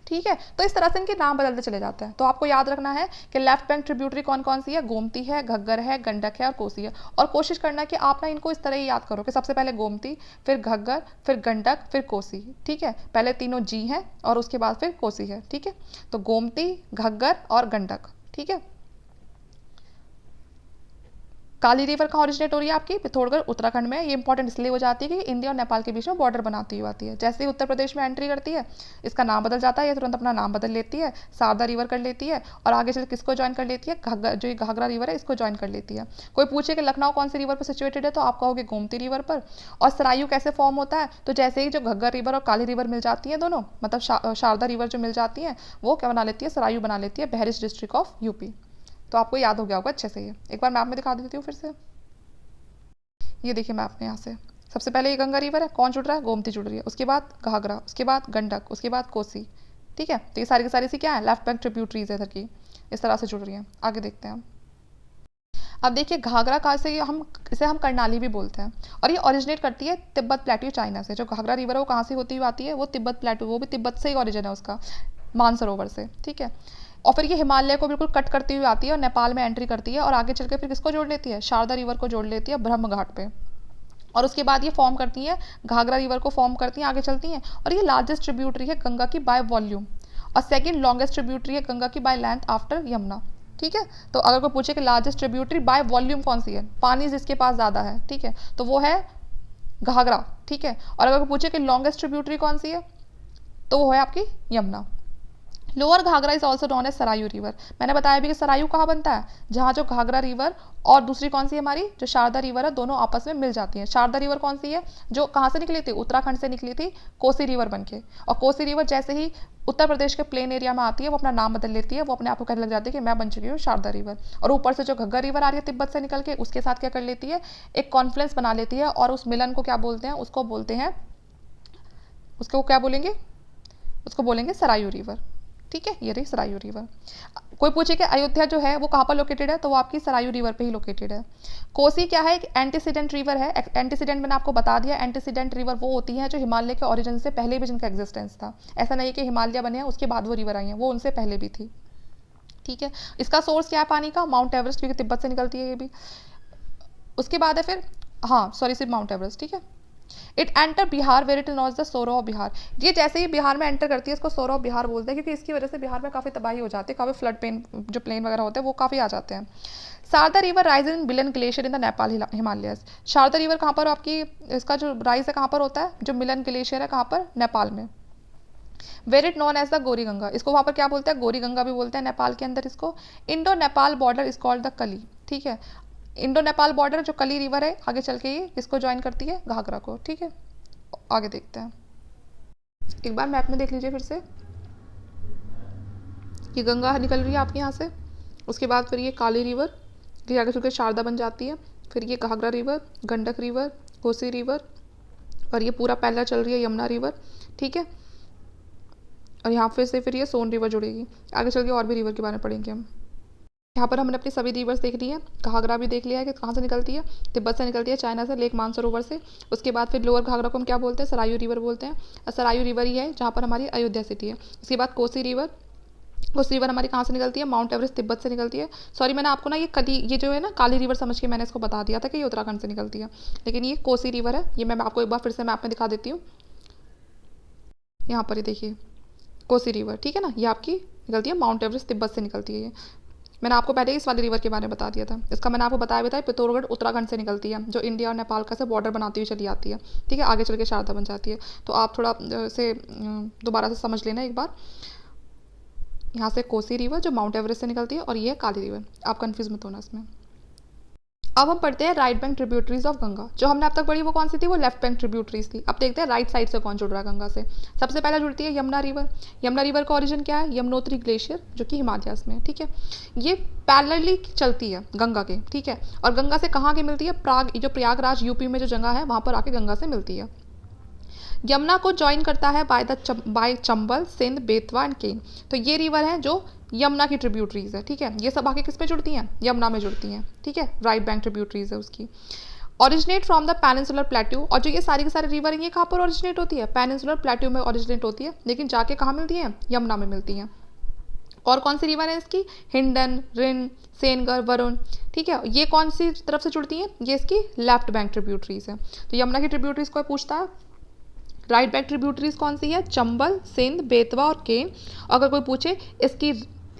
ठीक है। तो इस तरह से इनके नाम बदलते चले जाते हैं। तो आपको याद रखना है कि लेफ्ट बैंक ट्रिब्यूटरी कौन कौन सी है? गोमती है, घग्गर है, गंडक है और कोसी है। और कोशिश करना कि आप ना इनको इस तरह ही याद करो कि सबसे पहले गोमती, फिर घग्गर, फिर गंडक, फिर कोसी। ठीक है। पहले तीनों जी हैं और उसके बाद फिर कोसी है। ठीक है। तो गोमती, घग्गर और गंडक। ठीक है। काली रिवर कहाँ ओरिजिनेट हो रही है? आपकी पिथौरगढ़ उत्तराखंड में। ये इंपॉर्टेंट इसलिए हो जाती है कि इंडिया और नेपाल के बीच में बॉर्डर बनाती हुई आती है। जैसे ही उत्तर प्रदेश में एंट्री करती है इसका नाम बदल जाता है, ये तुरंत अपना नाम बदल लेती है, शारदा रिवर कर लेती है और आगे चल किसको ज्वाइन कर लेती है? घग्गर, जो ये घाघरा रिवर है इसको ज्वाइन कर लेती है। कोई पूछे कि लखनऊ कौन सी रिवर पर सिचुएटेड है तो आप कहोगे गोमती रिवर पर। और सरायू कैसे फॉर्म होता है? तो जैसे ही जो घग्गर रिवर और काली रिवर मिल जाती है दोनों, मतलब शारदा रिवर जो मिल जाती है वो क्या बना लेती है? सरायू बना लेती है बहरिच डिस्ट्रिक्ट ऑफ यूपी। तो आपको याद हो गया होगा अच्छे से। ये एक बार मैप में दिखा देती हूँ फिर से। ये देखिए मैप में यहाँ से सबसे पहले ये गंगा रिवर है, कौन जुड़ रहा है? गोमती जुड़ रही है। उसके बाद घाघरा, उसके बाद गंडक, उसके बाद कोसी। ठीक है। तो ये सारी की सारी सी क्या है? लेफ्ट बैंक ट्रिब्यूटरीज है इधर की, इस तरह से जुड़ रही हैं। आगे देखते हैं हम। अब देखिए घाघरा कहाँ से, हम इसे हम कर्नाली भी बोलते हैं और ये ओरिजिनेट करती है तिब्बत प्लेट्यू चाइना से। जो घाघरा रिवर है वो कहाँ से होती हुई आती है? वो तिब्बत प्लेट्यू, वो भी तिब्बत से ही ओरिजिन है उसका, मानसरोवर से। ठीक है। और फिर ये हिमालय को बिल्कुल कट करती हुई आती है और नेपाल में एंट्री करती है और आगे चल के फिर किसको जोड़ लेती है? शारदा रिवर को जोड़ लेती है ब्रह्म घाट पे। और उसके बाद ये फॉर्म करती हैं घाघरा रिवर को फॉर्म करती हैं, आगे चलती हैं। और ये लार्जेस्ट ट्रिब्यूटरी है गंगा की बाय वॉल्यूम और सेकंड लॉन्गेस्ट ट्रिब्यूटरी है गंगा की बाय लेंथ आफ्टर यमुना। ठीक है। तो अगर कोई पूछे कि लार्जेस्ट ट्रिब्यूटरी बाय वॉल्यूम कौन सी है, पानी जिसके पास ज़्यादा है, ठीक है, तो वो है घाघरा। ठीक है। और अगर कोई पूछे कि लॉन्गेस्ट ट्रिब्यूटरी कौन सी है तो वो है आपकी Yamuna. Lower Ghaghara is also known as Sarayu river. मैंने बताया भी कि सरायू कहाँ बनता है? जहाँ जो घाघरा रिवर और दूसरी कौन सी है हमारी जो शारदा रिवर है दोनों आपस में मिल जाती हैं। शारदा रिवर कौन सी है? जो कहाँ से निकली थी? उत्तराखंड से निकली थी कोसी रिवर बन के। और कोसी रिवर जैसे ही उत्तर प्रदेश के प्लेन एरिया में आती है वो अपना नाम बदल लेती है, वो अपने आप को कहने लग जाती है कि मैं बन चुकी हूँ शारदा रिवर। और ऊपर से जो घग्गर रिवर आ रही है तिब्बत से निकल के, उसके साथ क्या कर लेती है? एक कॉन्फ्लुएंस बना लेती है और उस मिलन को क्या बोलते हैं? उसको बोलते हैं, उसको क्या बोलेंगे? उसको बोलेंगे सरायू रिवर। ठीक है। ये रही सरायू रिवर। कोई पूछे कि अयोध्या जो है वो कहाँ पर लोकेटेड है तो वो आपकी सरायू रिवर पे ही लोकेटेड है। कोसी क्या है? एक एंटीसीडेंट रिवर है। एंटीसीडेंट मैंने आपको बता दिया, एंटीसीडेंट रिवर वो होती हैं जो हिमालय के ओरिजिन से पहले भी जिनका एग्जिस्टेंस था। ऐसा नहीं है कि हिमालय बने हैं उसके बाद वो रिवर आई हैं, वो उनसे पहले भी थी। ठीक है। इसका सोर्स क्या है पानी का? माउंट एवरेस्ट, क्योंकि तिब्बत से निकलती है ये भी। उसके बाद है फिर, हाँ सॉरी, सिर्फ माउंट एवरेस्ट। ठीक है। It enter Bihar where it knows the sorrow of Bihar. ये जैसे ही बिहार में एंटर करती है इसको सोरो ऑफ बिहार बोलते हैं, क्योंकि इसकी वजह से बिहार में काफ़ी तबाही हो जाती है, काफ़ी फ्लड पेन जो प्लेन वगैरह होते हैं वो काफ़ी आ जाते हैं। Sharda river rise in Milam glacier in the Nepal Himalayas. Sharda river कहाँ पर आपकी, इसका जो राइज है कहाँ पर होता है? जो मिलन ग्लेशियर है कहाँ पर? नेपाल में। Where it known as the Gori Ganga, इसको वहाँ पर क्या बोलते हैं? गोरी गंगा भी बोलते हैं नेपाल के अंदर इसको। Indo Nepal border is called the कली। ठीक है। इंडो नेपाल बॉर्डर जो कली रिवर है आगे चल के ये किसको ज्वाइन करती है? घाघरा को। ठीक है। आगे देखते हैं। एक बार मैप में देख लीजिए फिर से। ये गंगा निकल रही है आपके यहाँ से, उसके बाद फिर ये काली रिवर, फिर आगे चल के शारदा बन जाती है, फिर ये Ghaghara river, Gandak river, Kosi river, और ये पूरा पैदल चल रही है यमुना रिवर। ठीक है। और यहाँ पे से फिर ये सोन रिवर जुड़ेगी। आगे चल के और भी रिवर के बारे में पढ़ेंगे हम। यहाँ पर हमने अपनी सभी रिवर्स देख ली है। घाघरा भी देख लिया है कि कहाँ से निकलती है, तिब्बत से निकलती है, चाइना से, लेक मानसरोवर से। उसके बाद फिर लोअर घाघरा को हम क्या बोलते हैं? सरायू रिवर बोलते हैं। और सरायू रिवर ही है जहाँ पर हमारी अयोध्या सिटी है। उसके बाद कोसी रिवर, कोसी रिवर हमारी कहाँ से निकलती है? माउंट एवरेस्ट तिब्बत से निकलती है। सॉरी मैंने आपको ना ये जो है ना काली रिवर समझ के मैंने इसको बता दिया था कि ये उत्तराखंड से निकलती है, लेकिन ये कोसी रिवर है। ये मैं आपको एक बार फिर से मैप में दिखा देती हूँ। यहाँ पर ये देखिए कोसी रिवर, ठीक है ना, ये आपकी निकलती है माउंट एवरेस्ट तिब्बत से निकलती है ये। मैंने आपको पहले इस वाली रिवर के बारे में बता दिया था। इसका मैंने आपको बताया पिथौरगढ़ उत्तराखंड से निकलती है, जो इंडिया और नेपाल का से बॉर्डर बनाती हुई चली आती है। ठीक है। आगे चल के शारदा बन जाती है। तो आप थोड़ा से दोबारा से समझ लेना एक बार। यहाँ से कोसी रिवर जो माउंट एवरेस्ट से निकलती है और ये काली रिवर, आप कन्फ्यूज मत होना इसमें। अब हम पढ़ते हैं right bank tributaries of Ganga. जो हमने अब तक पढ़ी वो कौन सी थी, वो लेफ्ट बैंक ट्रिब्यूटरीज थी। अब देखते हैं राइट साइड से कौन जुड़ रहा है गंगा से। सबसे पहले जुड़ती है यमुना रिवर। यमुना रिवर का ओरिजिन क्या है, यमुनोत्री ग्लेशियर जो कि हिमालयास में है, ठीक है। ये पैरेलली चलती है गंगा के, ठीक है। और गंगा से कहाँ के मिलती है, प्राग, जो प्रयागराज यूपी में जो जगह है वहाँ पर आके गंगा से मिलती है। यमुना को ज्वाइन करता है बाय चंबल, सिंध, बेतवा एंड केन। तो ये रिवर है जो यमुना की ट्रिब्यूटरीज है, ठीक है। ये सब आके किस में जुड़ती हैं, यमुना में जुड़ती हैं, ठीक है। राइट बैंक ट्रिब्यूटरीज है उसकी। Originate from the peninsular plateau. और जो ये सारी की सारी रिवर है ये कहाँ पर ओरिजिनेट होती है, पेनिनसुलर प्लेट्यू में ओरिजिनेट होती है, लेकिन जाके कहाँ मिलती है, यमुना में मिलती हैं। और कौन सी रिवर है इसकी, हिंडन, रिन, सेनगर, वरुण, ठीक है। ये कौन सी तरफ से जुड़ती हैं, ये इसकी लेफ्ट बैंक ट्रिब्यूटरीज है। तो यमुना की ट्रिब्यूटरीज को पूछता है राइट बैंक ट्रिब्यूटरीज कौन सी है, चंबल, सिंध, बेतवा और केन। अगर कोई पूछे इसकी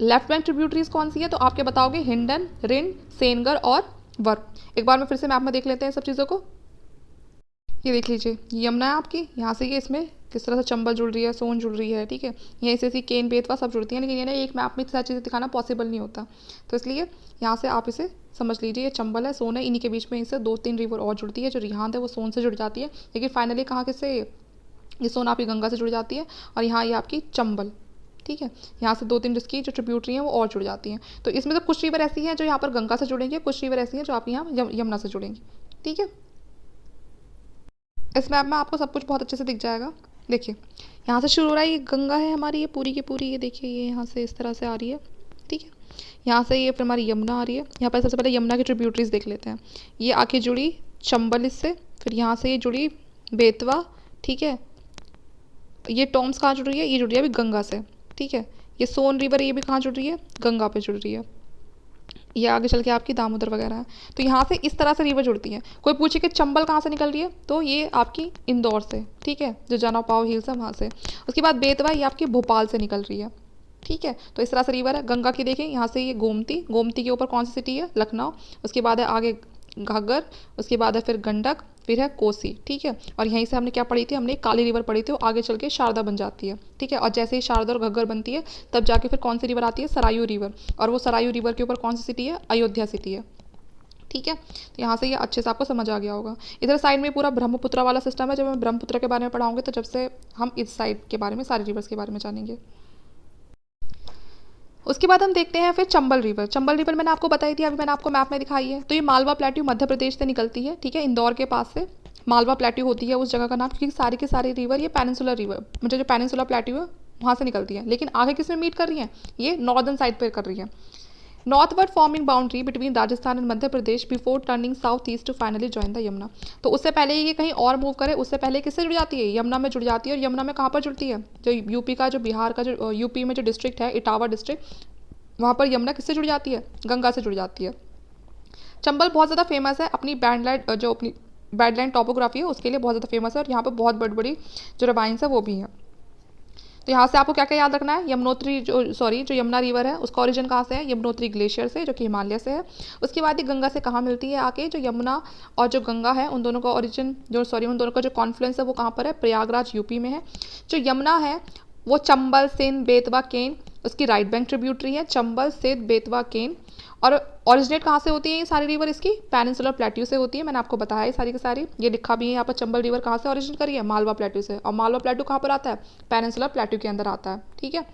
लेफ्ट बैंक ट्रिब्यूटरीज कौन सी है तो आपके बताओगे हिंडन, रिन, सेनगर और वर। एक बार में फिर से मैप में देख लेते हैं सब चीज़ों को। ये देख लीजिए यमुना है आपकी, यहाँ से ये इसमें किस तरह से चंबल जुड़ रही है, सोन जुड़ रही है, ठीक है। यहीं से ऐसी केन, बेतवा सब जुड़ती हैं, लेकिन ये ना एक मैप में सारी चीज़ें दिखाना पॉसिबल नहीं होता, तो इसलिए यहाँ से आप इसे समझ लीजिए। ये चंबल है, सोन है, इन्हीं के बीच में इनसे 2-3 रिवर और जुड़ती है। जो रिहांद है वो सोन से जुड़ जाती है, लेकिन फाइनली कहाँ किससे, ये सोन आपकी गंगा से जुड़ जाती है। और यहाँ ये आपकी चंबल, ठीक है। यहाँ से 2-3 जिसकी जो ट्रिब्यूटरी हैं वो और जुड़ जाती हैं। तो इसमें से कुछ रिवर ऐसी हैं जो यहाँ पर गंगा से जुड़ेंगे, कुछ रिवर ऐसी हैं जो आपकी यहाँ यमुना से जुड़ेंगी, ठीक है। इस मैप में आपको सब कुछ बहुत अच्छे से दिख जाएगा। देखिए यहाँ से शुरू हो रहा है, ये गंगा है हमारी, ये पूरी की पूरी, ये देखिए ये यहाँ से इस तरह से आ रही है, ठीक है। यहाँ से ये फिर हमारी यमुना आ रही है। यहाँ पर सबसे पहले यमुना की ट्रिब्यूटरीज देख लेते हैं। ये आके जुड़ी चंबल इससे, फिर यहाँ से ये जुड़ी बेतवा, ठीक है। ये टॉम्स कहाँ जुड़ रही है, ये जुड़ रही है अभी गंगा से, ठीक है। ये सोन रिवर ये भी कहाँ जुड़ रही है, गंगा पे जुड़ रही है। ये आगे चल के आपकी दामोदर वगैरह है। तो यहाँ से इस तरह से रिवर जुड़ती हैं। कोई पूछे कि चंबल कहाँ से निकल रही है तो ये आपकी इंदौर से, ठीक है, जो जाना पाओ हिल्स है वहाँ से। उसके बाद बेतवा ये आपकी भोपाल से निकल रही है, ठीक है। तो इस तरह से रिवर है। गंगा की देखिए यहाँ से ये गोमती, गोमती के ऊपर कौन सी सिटी है, लखनऊ। उसके बाद है आगे घाघर, उसके बाद है फिर गंडक, फिर है कोसी, ठीक है। और यहीं से हमने क्या पढ़ी थी, हमने काली रिवर पढ़ी थी, वो आगे चल के शारदा बन जाती है, ठीक है। और जैसे ही शारदा और घग्गर बनती है तब जाके फिर कौन सी रिवर आती है, सरायू रिवर। और वो सरायू रिवर के ऊपर कौन सी सिटी है, अयोध्या सिटी है, ठीक है। तो यहाँ से ये अच्छे से आपको समझ आ गया होगा। इधर साइड में पूरा ब्रह्मपुत्र वाला सिस्टम है। जब मैं ब्रह्मपुत्र के बारे में पढ़ाऊंगे तो जब से हम इस साइड के बारे में, सारी रिवर्स के बारे में जानेंगे। उसके बाद हम देखते हैं फिर चंबल रिवर। चंबल रिवर मैंने आपको बताई थी, अभी मैंने आपको मैप में दिखाई है। तो ये मालवा प्लेट्यू मध्य प्रदेश से निकलती है, ठीक है। इंदौर के पास से मालवा प्लेट्यू होती है उस जगह का नाम, क्योंकि सारी की सारी रिवर ये पेनिनसुलर रिवर, मतलब जो पेनिनसुलर प्लेट्यू है वहाँ से निकलती है। लेकिन आगे किस में मीट कर रही है, ये नॉर्दर्न साइड पर कर रही है। Northward forming boundary between Rajasthan and Madhya Pradesh before turning south east to finally join the Yamuna. तो उससे पहले ये कहीं और मूव करे, उससे पहले किससे जुड़ जाती है, यमुना में जुड़ जाती है। और यमुना में कहाँ पर जुड़ती है, जो यूपी का, जो बिहार का, जो यूपी में जो डिस्ट्रिक्ट है इटावा डिस्ट्रिक्ट, वहाँ पर यमुना किससे जुड़ जाती है, गंगा से जुड़ जाती है। चंबल बहुत ज़्यादा फेमस है अपनी बैंडलैंड, जो अपनी बैडलैंड टॉपोग्राफी है उसके लिए बहुत ज़्यादा फेमस है। और यहाँ पर बहुत बड़ी बड़ी जो रवाइंस है वो भी हैं। तो यहाँ से आपको क्या क्या याद रखना है, यमुनोत्री जो यमुना रिवर है उसका ओरिजिन कहाँ से है, यमुनोत्री ग्लेशियर से, जो कि हिमालय से है। उसके बाद ये गंगा से कहाँ मिलती है आके, जो यमुना और जो गंगा है उन दोनों का ओरिजिन, उन दोनों का जो कॉन्फ्लुएंस है वो कहाँ पर है, प्रयागराज यूपी में है। जो यमुना है वो चंबल, सिंध, बेतवा, केन, उसकी राइट बैंक ट्रिब्यूटरी है, चंबल, सिंध, बेतवा, केन। और ओरिजिनेट कहाँ से होती है ये सारी रिवर, इसकी पेनिनसुलर प्लेट्यू से होती है। मैंने आपको बताया ये सारी की सारी, ये लिखा भी है यहाँ पर। चंबल रिवर कहाँ से ओरिजिन करी है, मालवा प्लेट्यू से। और मालवा प्लेट्यू कहाँ पर आता है, पेनिनसुलर प्लेट्यू के अंदर आता है, ठीक है।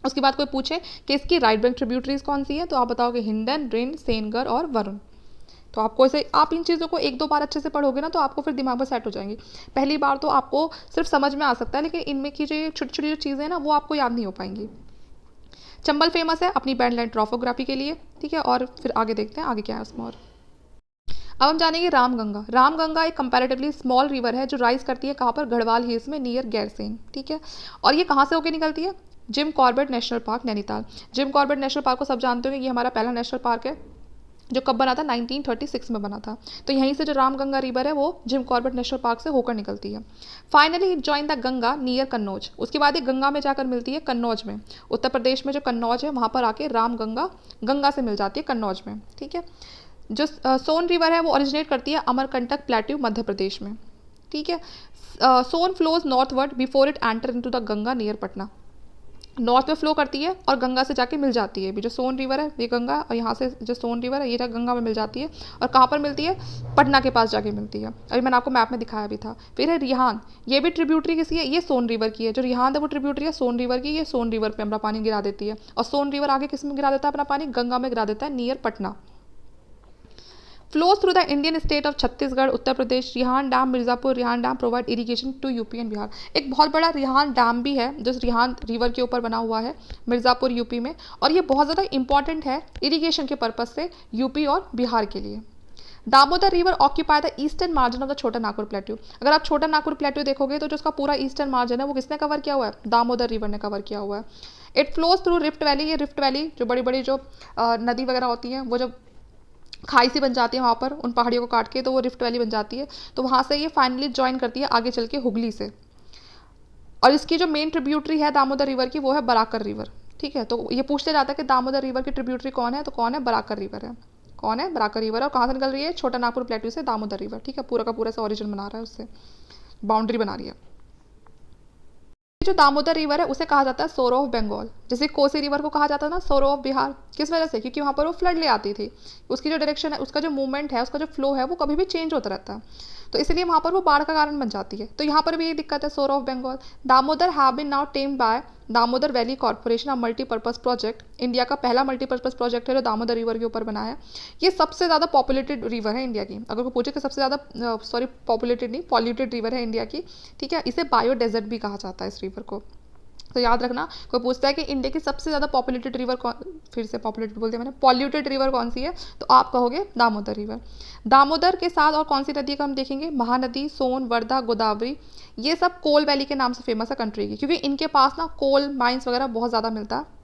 उसके बाद कोई पूछे कि इसकी राइट बैंक ट्रिब्यूटरीज कौन सी है तो आप बताओगे हिंडन, रिन, सेनगर और वरुण। तो आपको ऐसे, आप इन चीज़ों को 1-2 बार अच्छे से पढ़ोगे ना तो आपको फिर दिमाग में सेट हो जाएंगी। पहली बार तो आपको सिर्फ समझ में आ सकता है, लेकिन इनमें की जो छोटी छोटी जो चीज़ें हैं ना वो आपको याद नहीं हो पाएंगी। चंबल फेमस है अपनी बैंडलैंड ट्रॉफोग्राफी के लिए, ठीक है। और फिर आगे देखते हैं आगे क्या है उसमें। और अब हम जानेंगे रामगंगा। रामगंगा एक कंपैरेटिवली स्मॉल रिवर है जो राइज करती है कहाँ पर, गढ़वाल हिल्स में नियर गैरसेन, ठीक है। और ये कहाँ से होकर निकलती है, Jim Corbett national park, Nainital. Jim Corbett national park को सब जानते हो, ये हमारा पहला नेशनल पार्क है जो कब बना था, 1936 में बना था। तो यहीं से जो रामगंगा रिवर है वो जिम कॉर्बेट नेशनल पार्क से होकर निकलती है। Finally it join the Ganga near Kannauj. उसके बाद ये गंगा में जाकर मिलती है कन्नौज में, उत्तर प्रदेश में जो कन्नौज है वहाँ पर आके रामगंगा गंगा से मिल जाती है कन्नौज में, ठीक है। जो सोन रिवर है वो ओरिजिनेट करती है अमरकंटक प्लेट्यू मध्य प्रदेश में, ठीक है। Son flows northward before it enter into the Ganga near Patna. North में फ्लो करती है और गंगा से जाके मिल जाती है। भी जो सोन रिवर है ये गंगा, और यहाँ से जो सोन रिवर है ये गंगा में मिल जाती है। और कहाँ पर मिलती है? पटना के पास जाके मिलती है। अभी मैंने आपको मैप में दिखाया भी था। फिर है रिहान, ये भी ट्रिब्यूटरी किसी है? ये सोन रिवर की है। जो रिहान है वो ट्रिब्यूटरी है सोन रिवर की। ये सोन रिवर पर अपना पानी गिरा देती है। और सोन रिवर आगे किस में गिरा देता है अपना पानी? गंगा में गिरा देता है, near Patna. Flows through the Indian state of Chhattisgarh, Uttar Pradesh. Rihand dam, Mirzapur Rihand dam provide irrigation to UP and Bihar. एक बहुत बड़ा रिहान डैम भी है जो रिहान रिवर के ऊपर बना हुआ है, मिर्जापुर यूपी में। और ये बहुत ज़्यादा इंपॉर्टेंट है इरिगेशन के पर्पज से यूपी और बिहार के लिए। Damodar river occupy the eastern margin of the छोटा नागपुर प्लेट्यू। अगर आप छोटा नागपुर प्लेट्यू देखोगे तो जो उसका पूरा ईस्टर्न मार्जिन है वो किसने कवर किया हुआ है? दामोदर रिवर ने कवर किया हुआ है। It flows through rift valley. ये रिफ्ट वैली जो बड़ी बड़ी जो नदी वगैरह होती हैं वो जब खाई सी बन जाती है वहाँ पर उन पहाड़ियों को काट के, तो वो रिफ्ट वैली बन जाती है। तो वहाँ से ये फाइनली ज्वाइन करती है आगे चल के हुगली से। और इसकी जो मेन ट्रिब्यूटरी है दामोदर रिवर की वो है बराकर रिवर। ठीक है, तो ये पूछते जाता है कि दामोदर रिवर की ट्रिब्यूटरी कौन है? तो कौन है? बराकर रिवर है। कौन है? बराकर रिवर। और कहाँ से निकल रही है? छोटा नागपुर प्लेट्यू से दामोदर रिवर। ठीक है, पूरा का पूरा से ऑरिजिन बना रहा है, उससे बाउंड्री बना रही है। जो दामोदर रिवर है उसे कहा जाता है सोरो ऑफ बंगाल। जैसे कोसी रिवर को कहा जाता है ना सोरो ऑफ बिहार। किस वजह से? क्योंकि वहाँ पर वो फ्लड ले आती थी। उसकी जो डायरेक्शन है, उसका जो मूवमेंट है, उसका जो फ्लो है वो कभी भी चेंज होता रहता है। तो इसलिए वहाँ पर वो बाढ़ का कारण बन जाती है। तो यहाँ पर भी ये दिक्कत है, sorrow of Bengal. Damodar have been now tamed by Damodar valley corporation, a multipurpose project. India का पहला मल्टीपर्पज प्रोजेक्ट है जो दामोदर रिवर के ऊपर बना है। ये सबसे ज़्यादा पॉपुलेटेड रिवर है इंडिया की। अगर कोई पूछे कि सबसे ज़्यादा सॉरी पॉपुलेटेड नहीं, पॉल्यूटेड रिवर है इंडिया की। ठीक है, इसे बायो डेजर्ट भी कहा जाता है इस रिवर को। तो याद रखना, कोई पूछता है कि इंडिया की सबसे ज़्यादा पॉपुलेटेड रिवर कौन, फिर से पॉपुलेटेड बोलते हैं मैंने, पॉल्यूटेड रिवर कौन सी है? तो आप कहोगे दामोदर रिवर। दामोदर के साथ और कौन सी नदी का हम देखेंगे? महानदी, सोन, वर्धा, गोदावरी। ये सब कोल वैली के नाम से फेमस है कंट्री की, क्योंकि इनके पास ना कोल माइंस वगैरह बहुत ज़्यादा मिलता है।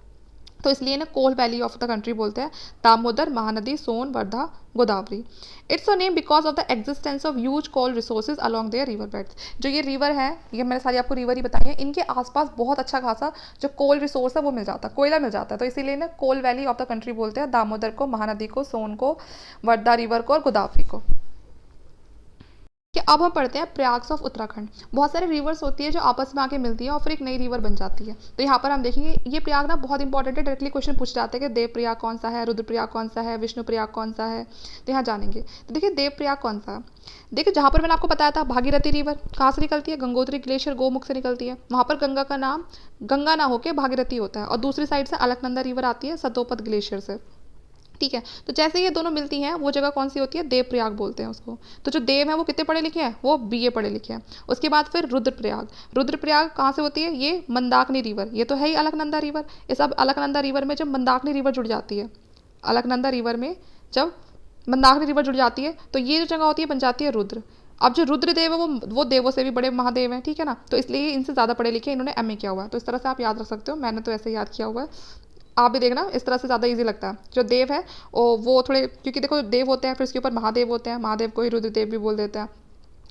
तो इसलिए ना coal valley of the country बोलते हैं। Damodar, Mahanadi, Son, Wardha, Godavari. It's so name because of the existence of huge coal resources along their river beds. जो ये रिवर है, ये मैंने सारी आपको रिवर ही बताई है, इनके आसपास बहुत अच्छा खासा जो कोल रिसोर्स है वो मिल जाता है, कोयला मिल जाता है। तो इसीलिए ना coal valley of the country बोलते हैं दामोदर को, महानदी को, सोन को, वर्धा रिवर को और गोदावरी को। कि अब हम पढ़ते हैं प्रयाग्स ऑफ उत्तराखंड। बहुत सारे रिवर्स होती है जो आपस में आके मिलती है और फिर एक नई रिवर बन जाती है। तो यहाँ पर हम देखेंगे ये प्रयाग ना बहुत इंपॉर्टेंट है, डायरेक्टली क्वेश्चन पूछ जाते हैं कि देव प्रयाग कौन सा है, रुद्र प्रयाग कौन सा है, विष्णु प्रयाग कौन सा है। तो यहाँ जानेंगे। तो देखिए देव प्रयाग कौन सा है। देखिए जहाँ पर मैंने आपको बताया था भागीरथी रिवर कहाँ से निकलती है? गंगोत्री ग्लेशियर गोमुख से निकलती है। वहाँ पर गंगा का नाम गंगा ना होकर भागीरथी होता है। और दूसरी साइड से अलकनंदा रिवर आती है सतोपत ग्लेशियर से। ठीक है, तो जैसे ये दोनों मिलती हैं वो जगह कौन सी होती है? देवप्रयाग बोलते हैं उसको। तो जो देव है वो कितने पढ़े लिखे हैं? वो बीए पढ़े लिखे हैं। उसके बाद फिर रुद्रप्रयाग। रुद्रप्रयाग कहाँ से होती है? ये मंदाकिनी रिवर, ये तो है ही अलकनंदा रिवर। इस अब अलकनंदा रिवर में जब मंदाकिनी रिवर जुड़ जाती है, अलकनंदा रिवर में जब मंदाकिनी रिवर जुड़ जाती है तो ये जो जगह होती है बन जाती है रुद्र। अब जो रुद्रदेव है वो देवों से भी बड़े महादेव हैं। ठीक है ना, तो इसलिए इनसे ज़्यादा पढ़े लिखे इन्होंने एमए किया हुआ है। तो इस तरह से आप याद रख सकते हो, मैंने तो ऐसे याद किया हुआ है। आप भी देखना, इस तरह से ज़्यादा इजी लगता है। जो देव है वो थोड़े, क्योंकि देखो देव होते हैं फिर उसके ऊपर महादेव होते हैं, महादेव को ही रुद्रदेव भी बोल देते हैं।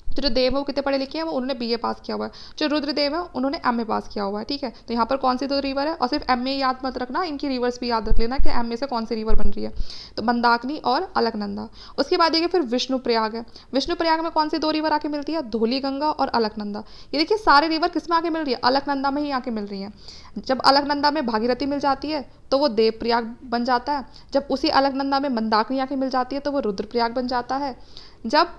तो जो देव है वो कितने पढ़े लिखे हैं? वो उन्होंने बीए पास किया हुआ है। जो रुद्रदेव है उन्होंने एमए पास किया हुआ है। ठीक है, तो यहाँ पर कौन सी दो रिवर है? और सिर्फ एमए याद मत रखना, इनकी रिवर्स भी याद रख लेना कि एमए से कौन सी रिवर बन रही है। तो मंदाकिनी और अलकनंदा। उसके बाद देखिए फिर विष्णु प्रयाग है। विष्णु प्रयाग में कौन सी दो रिवर आके मिलती है? धौली गंगा और अलकनंदा। ये देखिए सारे रिवर किस में आके मिल रही है? अलकनंदा में ही आके मिल रही है। जब अलकनंदा में भागीरथी मिल जाती है तो वो देव प्रयाग बन जाता है। जब उसी अलकनंदा में मंदाकिनी आके मिल जाती है तो वो रुद्रप्रयाग बन जाता है। जब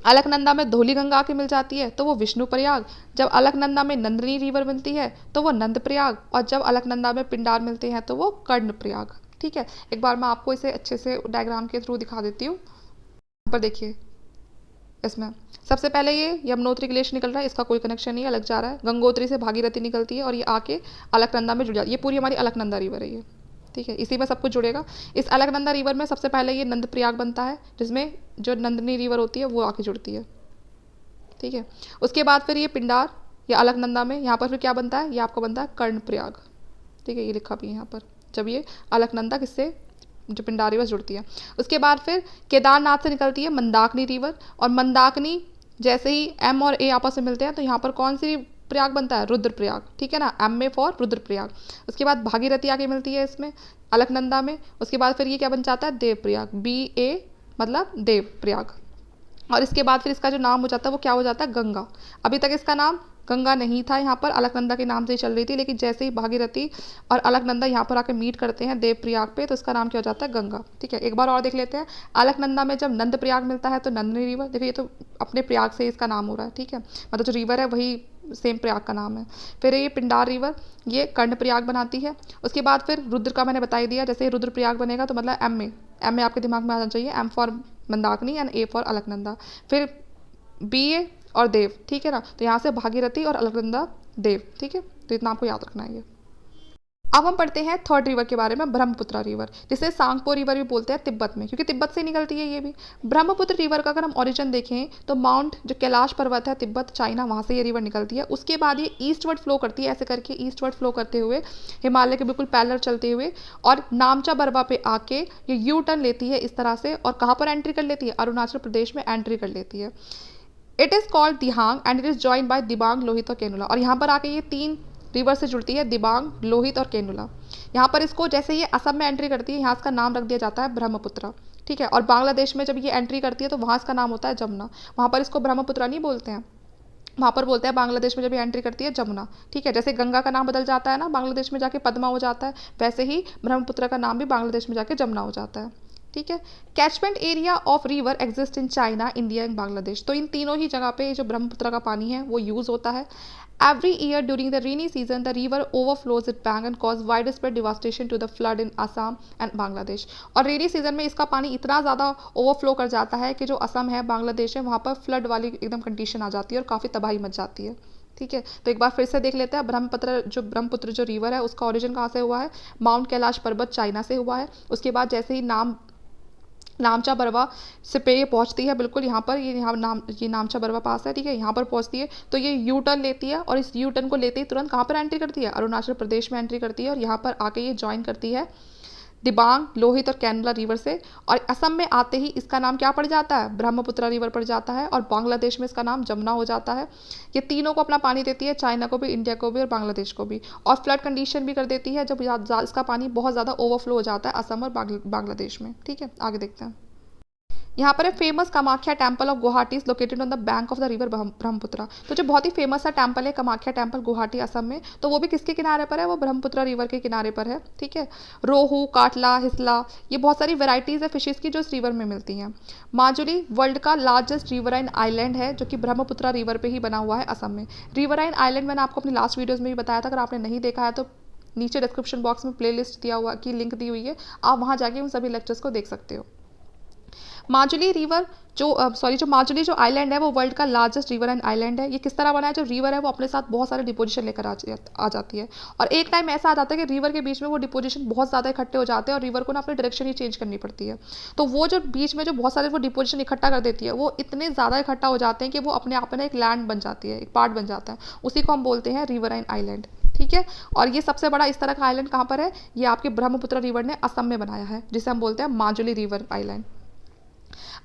अलकनंदा में धौली गंगा आके मिल जाती है तो वो विष्णु प्रयाग। जब अलकनंदा में नंदिनी रिवर बनती है तो वो नंद प्रयाग। और जब अलकनंदा में पिंडार मिलते हैं तो वो कर्ण प्रयाग। ठीक है, एक बार मैं आपको इसे अच्छे से डायग्राम के थ्रू दिखा देती हूँ। यहाँ पर देखिए, इसमें सबसे पहले ये यमुनोत्री ग्लेशियर निकल रहा है, इसका कोई कनेक्शन नहीं है, अलग जा रहा है। गंगोत्री से भागीरथी निकलती है और ये आके अलकनंदा में जुड़ जाती है। ये पूरी हमारी अलकनंदा रिवर है ये। ठीक है, इसी में सब कुछ जुड़ेगा। इस अलकनंदा रिवर में सबसे पहले ये नंद प्रयाग बनता है, जिसमें जो नंदिनी रिवर होती है वो आके जुड़ती है। ठीक है, उसके बाद फिर ये पिंडार या अलकनंदा में यहाँ पर फिर क्या बनता है? ये आपका बनता है कर्ण प्रयाग। ठीक है, ये लिखा भी है यहाँ पर, जब ये अलकनंदा किससे जो पिंडार रिवर जुड़ती है। उसके बाद फिर केदारनाथ से निकलती है मंदाकिनी रिवर। और मंदाकिनी जैसे ही एम और ए आपस में मिलते हैं तो यहाँ पर कौन सी प्रयाग बनता है? रुद्रप्रयाग। ठीक है ना, एम ए फॉर रुद्रप्रयाग। उसके बाद भागीरथी आके मिलती है इसमें अलकनंदा में। उसके बाद फिर ये क्या बन जाता है? देवप्रयाग, बी ए मतलब देव प्रयाग। और इसके बाद फिर इसका जो नाम हो जाता है वो क्या हो जाता है? गंगा। अभी तक इसका नाम गंगा नहीं था यहाँ पर, अलकनंदा के नाम से ही चल रही थी, लेकिन जैसे ही भागीरथी और अलकनंदा यहाँ पर आके मीट करते हैं देवप्रयाग पे, तो इसका नाम क्या हो जाता है, गंगा। ठीक है, एक बार और देख लेते हैं। अलकनंदा में जब नंद प्रयाग मिलता है तो नंदिनी रिवर, देखिए ये तो अपने प्रयाग से इसका नाम हो रहा है। ठीक है, मतलब जो रिवर है वही सेम प्रयाग का नाम है। फिर ये पिंडार रिवर, ये कर्ण प्रयाग बनाती है। उसके बाद फिर रुद्र का मैंने बता ही दिया, जैसे रुद्र प्रयाग बनेगा तो मतलब एम में आपके दिमाग में आना चाहिए, M for Mandakini and A for Alaknanda. फिर बी ए और देव, ठीक है ना, तो यहाँ से भागीरथी और अलकनंदा देव। ठीक है, तो इतना आपको याद रखना है ये। अब हम पढ़ते हैं थर्ड रिवर के बारे में, ब्रह्मपुत्र रिवर, जिसे सांगपो रिवर भी बोलते हैं तिब्बत में, क्योंकि तिब्बत से निकलती है ये भी। ब्रह्मपुत्र रिवर का अगर हम ओरिजिन देखें तो माउंट जो कैलाश पर्वत है तिब्बत चाइना, वहाँ से ये रिवर निकलती है। उसके बाद ये ईस्टवर्ड फ्लो करती है, ऐसे करके ईस्टवर्ड फ्लो करते हुए हिमालय के बिल्कुल पैरेलल चलते हुए और नामचा बरवा पे आके ये यू टर्न लेती है इस तरह से, और कहाँ पर एंट्री कर लेती है, अरुणाचल प्रदेश में एंट्री कर लेती है। It is called Dihang and it is joined by Dibang, Lohit और केनुला। और यहाँ पर आके ये 3 रिवर से जुड़ती है, दिबांग, लोहित और केनुला। यहाँ पर इसको जैसे ये असम में एंट्री करती है, यहाँ इसका नाम रख दिया जाता है ब्रह्मपुत्र। ठीक है, और बांग्लादेश में जब ये एंट्री करती है तो वहाँ इसका नाम होता है जमुना। वहाँ पर इसको ब्रह्मपुत्र नहीं बोलते हैं, वहाँ पर बोलते हैं बांग्लादेश में जब ये एंट्री करती है जमुना। ठीक है, जैसे गंगा का नाम बदल जाता है ना, बांग्लादेश में जाके पद्मा हो जाता है, वैसे ही ब्रह्मपुत्र का नाम भी बांग्लादेश में जाके जमुना हो जाता है। ठीक है, catchment area of river exist in China, India and Bangladesh. तो इन तीनों ही जगह पे जो ब्रह्मपुत्र का पानी है वो यूज़ होता है। Every year during the rainy season, the river overflows its bank and cause widespread devastation to the flood in Assam and Bangladesh. और रेनी सीजन में इसका पानी इतना ज़्यादा ओवरफ्लो कर जाता है कि जो असम है, बांग्लादेश है, वहाँ पर फ्लड वाली एकदम कंडीशन आ जाती है और काफ़ी तबाही मच जाती है। ठीक है, तो एक बार फिर से देख लेते हैं। ब्रह्मपुत्र जो रिवर है उसका ओरिजिन कहाँ से हुआ है, माउंट कैलाश पर्वत चाइना से हुआ है। उसके बाद जैसे ही नामचा बरवा से पे ये पहुंचती है, बिल्कुल यहाँ पर ये नामचा बरवा पास है। ठीक है, यहाँ पर पहुंचती है तो ये यू टर्न लेती है, और इस यू टर्न को लेते ही तुरंत कहाँ पर एंट्री करती है, अरुणाचल प्रदेश में एंट्री करती है, और यहाँ पर आके ये ज्वाइन करती है दिबांग, लोहित और कैनुला रिवर से। और असम में आते ही इसका नाम क्या पड़ जाता है, ब्रह्मपुत्र रिवर पड़ जाता है, और बांग्लादेश में इसका नाम जमुना हो जाता है। ये तीनों को अपना पानी देती है, चाइना को भी, इंडिया को भी और बांग्लादेश को भी। और फ्लड कंडीशन भी कर देती है जब इसका पानी बहुत ज़्यादा ओवरफ्लो हो जाता है असम और बांग्लादेश में। ठीक है, आगे देखते हैं। यहाँ पर है famous Kamakhya temple of Guwahati is located on the bank of the river Brahmaputra. तो जो बहुत ही फेमस सा टेम्पल है कामाख्या टेम्पल गुवाहाटी असम में, तो वो भी किसके किनारे पर है, वो ब्रह्मपुत्र रिवर के किनारे पर है। ठीक है, रोहू, काटला, हिसला, ये बहुत सारी वेराइटीज़ है फिशेज़ की जो इस रिवर में मिलती हैं। माजुली वर्ल्ड का लार्जेस्ट रिवराइन आइलैंड है जो कि ब्रह्मपुत्र रिवर पर ही बना हुआ है असम में। रिवराइन आइलैंड मैंने आपको अपनी लास्ट वीडियोज़ में भी बताया था, अगर आपने नहीं देखा है तो नीचे डिस्क्रिप्शन बॉक्स में प्लेलिस्ट दिया हुआ की लिंक दी हुई है, आप वहाँ जाके उन सभी लेक्चर्स को देख सकते हो। माजुली रिवर जो माजुली जो आइलैंड है वो वर्ल्ड का लार्जेस्ट रिवर एंड आइलैंड है। ये किस तरह बना है, जो रिवर है वो अपने साथ बहुत सारे डिपोजिशन लेकर आ जाती है, और एक टाइम ऐसा आ जाता है कि रिवर के बीच में वो डिपोजिशन बहुत ज़्यादा इकट्ठे हो जाते हैं और रिवर को ना अपनी डायरेक्शन ही चेंज करनी पड़ती है। तो वो जो बीच में जो बहुत सारे वो डिपोजिशन इकट्ठा कर देती है, वो इतने ज़्यादा इकट्ठा हो जाते हैं कि वो अपने आप में एक लैंड बन जाती है, एक पार्ट बन जाता है, उसी को हम बोलते हैं रिवराइन आइलैंड। ठीक है, और ये सबसे बड़ा इस तरह का आइलैंड कहाँ पर है, ये आपके ब्रह्मपुत्र रिवर ने असम में बनाया है, जिसे हम बोलते हैं माजुली रिवर आइलैंड।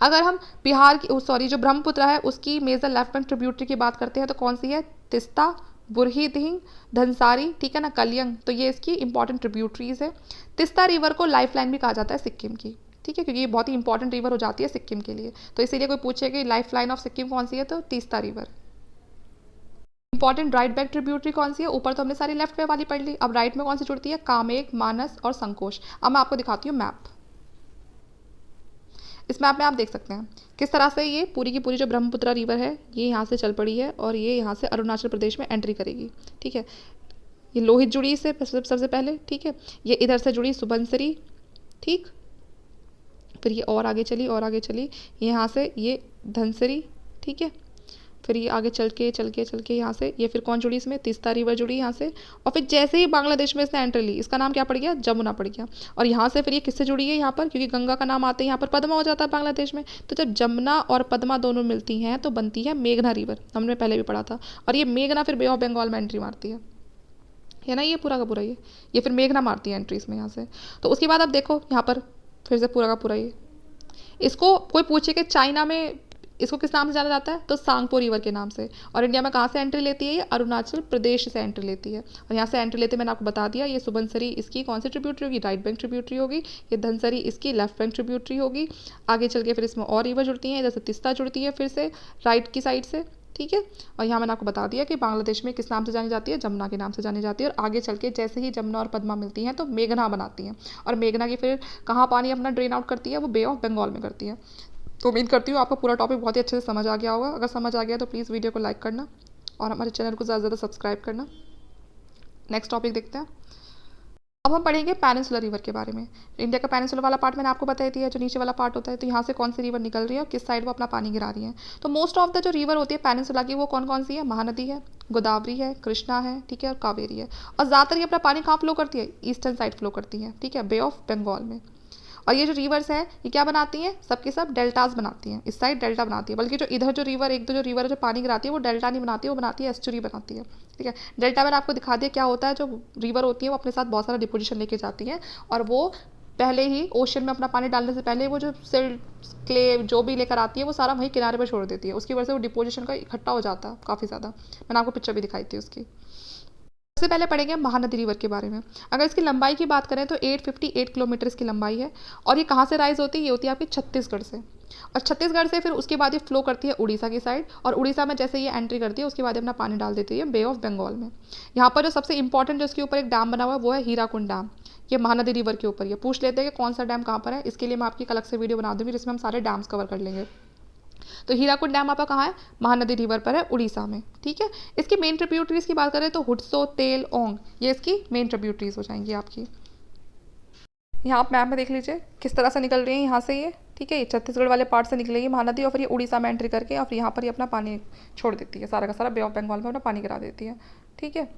अगर हम बिहार की जो ब्रह्मपुत्र है उसकी मेजर लेफ्ट बैंक ट्रिब्यूटरी की बात करते हैं तो कौन सी है, तिस्ता, बुरहीदिंग, धनसारी, ठीक है ना, कलियंग, तो ये इसकी इंपॉर्टेंट ट्रिब्यूटरीज है। तिस्ता रिवर को लाइफ लाइन भी कहा जाता है सिक्किम की। ठीक है, क्योंकि ये बहुत ही इंपॉर्टेंट रिवर हो जाती है सिक्किम के लिए, तो इसीलिए कोई पूछे कि लाइफ लाइन ऑफ सिक्किम कौन सी है, तो Teesta river. Important right bank tributary कौन सी है, ऊपर तो हमने सारी लेफ्ट में वाली पढ़ ली, अब राइट में कौन सी जुड़ती है, कामेग, मानस और संकोश। अब मैं आपको दिखाती हूँ मैप। इस मैप में आप देख सकते हैं किस तरह से ये पूरी की पूरी जो ब्रह्मपुत्र रिवर है ये यहाँ से चल पड़ी है और ये यहाँ से अरुणाचल प्रदेश में एंट्री करेगी। ठीक है, ये लोहित जुड़ी इससे सबसे पहले। ठीक है, ये इधर से जुड़ी सुबनसिरी, ठीक, फिर ये और आगे चली यहाँ से ये धनसिरी। ठीक है, फिर ये आगे चल के यहाँ से ये फिर कौन जुड़ी इसमें, तीस्ता रिवर जुड़ी यहाँ से, और फिर जैसे ही बांग्लादेश में इसने एंट्री ली इसका नाम क्या पड़ गया, जमुना पड़ गया। और यहाँ से फिर ये किससे जुड़ी है, यहाँ पर क्योंकि गंगा का नाम आते हैं यहाँ पर पद्मा हो जाता है बांग्लादेश में, तो जब जमुना और पद्मा दोनों मिलती हैं तो बनती है मेघना रिवर, हमने पहले भी पढ़ा था। और ये मेघना फिर बे ऑफ बंगाल में एंट्री मारती है ना, ये पूरा का पूरा ये फिर मेघना मारती है एंट्रीज में यहाँ से। तो उसके बाद अब देखो यहाँ पर फिर से पूरा का पूरा ये, इसको कोई पूछे कि चाइना में इसको किस नाम से जाना जाता है, तो सांगपो रिवर के नाम से। और इंडिया में कहाँ से एंट्री लेती है, ये अरुणाचल प्रदेश से एंट्री लेती है। और यहाँ से एंट्री लेते मैंने आपको बता दिया, ये सुबनसिरी इसकी कौन सी ट्रिब्यूटरी होगी, राइट बैंक ट्रिब्यूटरी होगी। ये धनसरी इसकी लेफ्ट बैंक ट्रिब्यूटरी होगी। आगे चल के फिर इसमें और रिवर जुड़ती हैं, इधर से तिस्ता जुड़ती है फिर से राइट की साइड से। ठीक है। और यहाँ मैंने आपको बता दिया कि बांग्लादेश में किस नाम से जानी जाती है, जमुना के नाम से जानी जाती है। और आगे चल के जैसे ही जमुना और पद्मा मिलती हैं तो मेघना बनाती हैं, और मेघना की फिर कहाँ पानी अपना ड्रेन आउट करती है, वो बे ऑफ बंगाल में करती है। तो उम्मीद करती हूँ आपका पूरा टॉपिक बहुत ही अच्छे से समझ आ गया होगा। अगर समझ आ गया तो प्लीज़ वीडियो को लाइक करना और हमारे चैनल को ज़्यादा से ज़्यादा सब्सक्राइब करना। नेक्स्ट टॉपिक देखते हैं। अब हम पढ़ेंगे पेनिनसुलर रिवर के बारे में। इंडिया का पेनिनसुलर वाला पार्ट मैंने आपको बताई दिया है, जो नीचे वाला पार्ट होता है, तो यहाँ से कौन सी रिवर निकल रही है और किस साइड वो अपना पानी गिरा रही है। तो मोस्ट ऑफ द जो रिवर होती है पेनिनसुला की, वो कौन कौन सी है? महानदी है, गोदावरी है, कृष्णा है, ठीक है, और कावेरी है। और ज़्यादातर ये अपना पानी कहाँ फ्लो करती है? ईस्टर्न साइड फ्लो करती है, ठीक है, बे ऑफ बंगाल में। और ये जो रिवर्स है ये क्या बनाती हैं? सबके सब डेल्टास बनाती हैं। इस साइड डेल्टा बनाती है, बल्कि जो इधर जो रिवर, एक दो जो रिवर है जो पानी गिराती है, वो डेल्टा नहीं बनाती है, वो बनाती है एस्चुरी बनाती है, ठीक है। डेल्टा मैंने आपको दिखा दिया क्या होता है। जो रिवर होती है वो अपने साथ बहुत सारा डिपोजिशन लेके जाती है, और वो पहले ही ओशन में अपना पानी डालने से पहले वो जो सिल्ट, क्ले जो भी लेकर आती है वो सारा वहीं किनारे पर छोड़ देती है। उसकी वजह से वो डिपोजिशन का इकट्ठा हो जाता है काफ़ी ज़्यादा। मैंने आपको पिक्चर भी दिखाई थी उसकी। सबसे पहले पढ़ेंगे महानदी रिवर के बारे में। अगर इसकी लंबाई की बात करें तो 858 किलोमीटर इसकी लंबाई है। और ये कहाँ से राइज होती है? ये होती है आपकी छत्तीसगढ़ से। और छत्तीसगढ़ से फिर उसके बाद ये फ्लो करती है उड़ीसा की साइड, और उड़ीसा में जैसे ये एंट्री करती है उसके बाद ये अपना पानी डाल देती है बे ऑफ बंगाल में। यहाँ पर जो सबसे इंपॉर्टेंट जो इसके ऊपर एक डैम बना हुआ है वो है हीराकुंड डैम। ये महानदी रिवर के ऊपर ये पूछ लेते हैं कि कौन सा डैम कहाँ पर है। इसके लिए मैं आपकी एक अलग से वीडियो बना दूंगी जिसमें हम सारे डैम्स कवर कर लेंगे। तो हीराकुंड डैम आपका कहाँ है? महानदी रिवर पर है, उड़ीसा में, ठीक है। इसकी मेन ट्रिब्यूटरीज की बात करें तो हुड्सो, तेल, ओंग, ये इसकी मेन ट्रिब्यूटरीज हो जाएंगी आपकी। यहाँ आप मैप में देख लीजिए किस तरह से निकल रही है यहाँ से ये, ठीक है। ये छत्तीसगढ़ वाले पार्ट से निकलेगी महानदी, और फिर ये उड़ीसा में एंट्री करके और फिर यहाँ पर ये अपना पानी छोड़ देती है, सारा का सारा बे ऑफ बंगाल में अपना पानी गिरा देती है, ठीक है।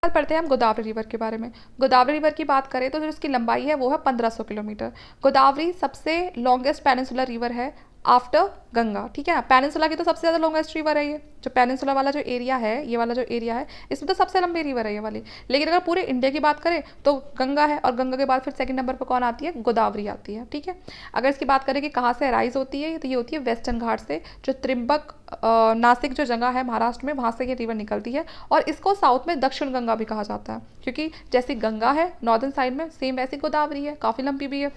पढ़ते हैं हम गोदावरी रिवर के बारे में। गोदावरी रिवर की बात करें तो जो इसकी लंबाई है वो है 1500 किलोमीटर। गोदावरी सबसे लॉन्गेस्ट पेनिनसुलर रिवर है आफ्टर गंगा, ठीक है ना। पेनिनसुला की तो सबसे ज़्यादा लॉन्गेस्ट रिवर है ये। जो पेनिनसुला वाला जो एरिया है, ये वाला जो एरिया है, इसमें तो सबसे लंबी रिवर है ये वाली। लेकिन अगर पूरे इंडिया की बात करें तो गंगा है, और गंगा के बाद फिर सेकंड नंबर पर कौन आती है? गोदावरी आती है, ठीक है। अगर इसकी बात करें कि कहाँ से राइज होती है तो ये होती है वेस्टर्न घाट से, जो त्रिम्बक नासिक जो जगह है महाराष्ट्र में, वहाँ से ये रिवर निकलती है। और इसको साउथ में दक्षिण गंगा भी कहा जाता है, क्योंकि जैसी गंगा है नॉर्दर्न साइड में, सेम वैसी गोदावरी है, काफ़ी लंबी भी है,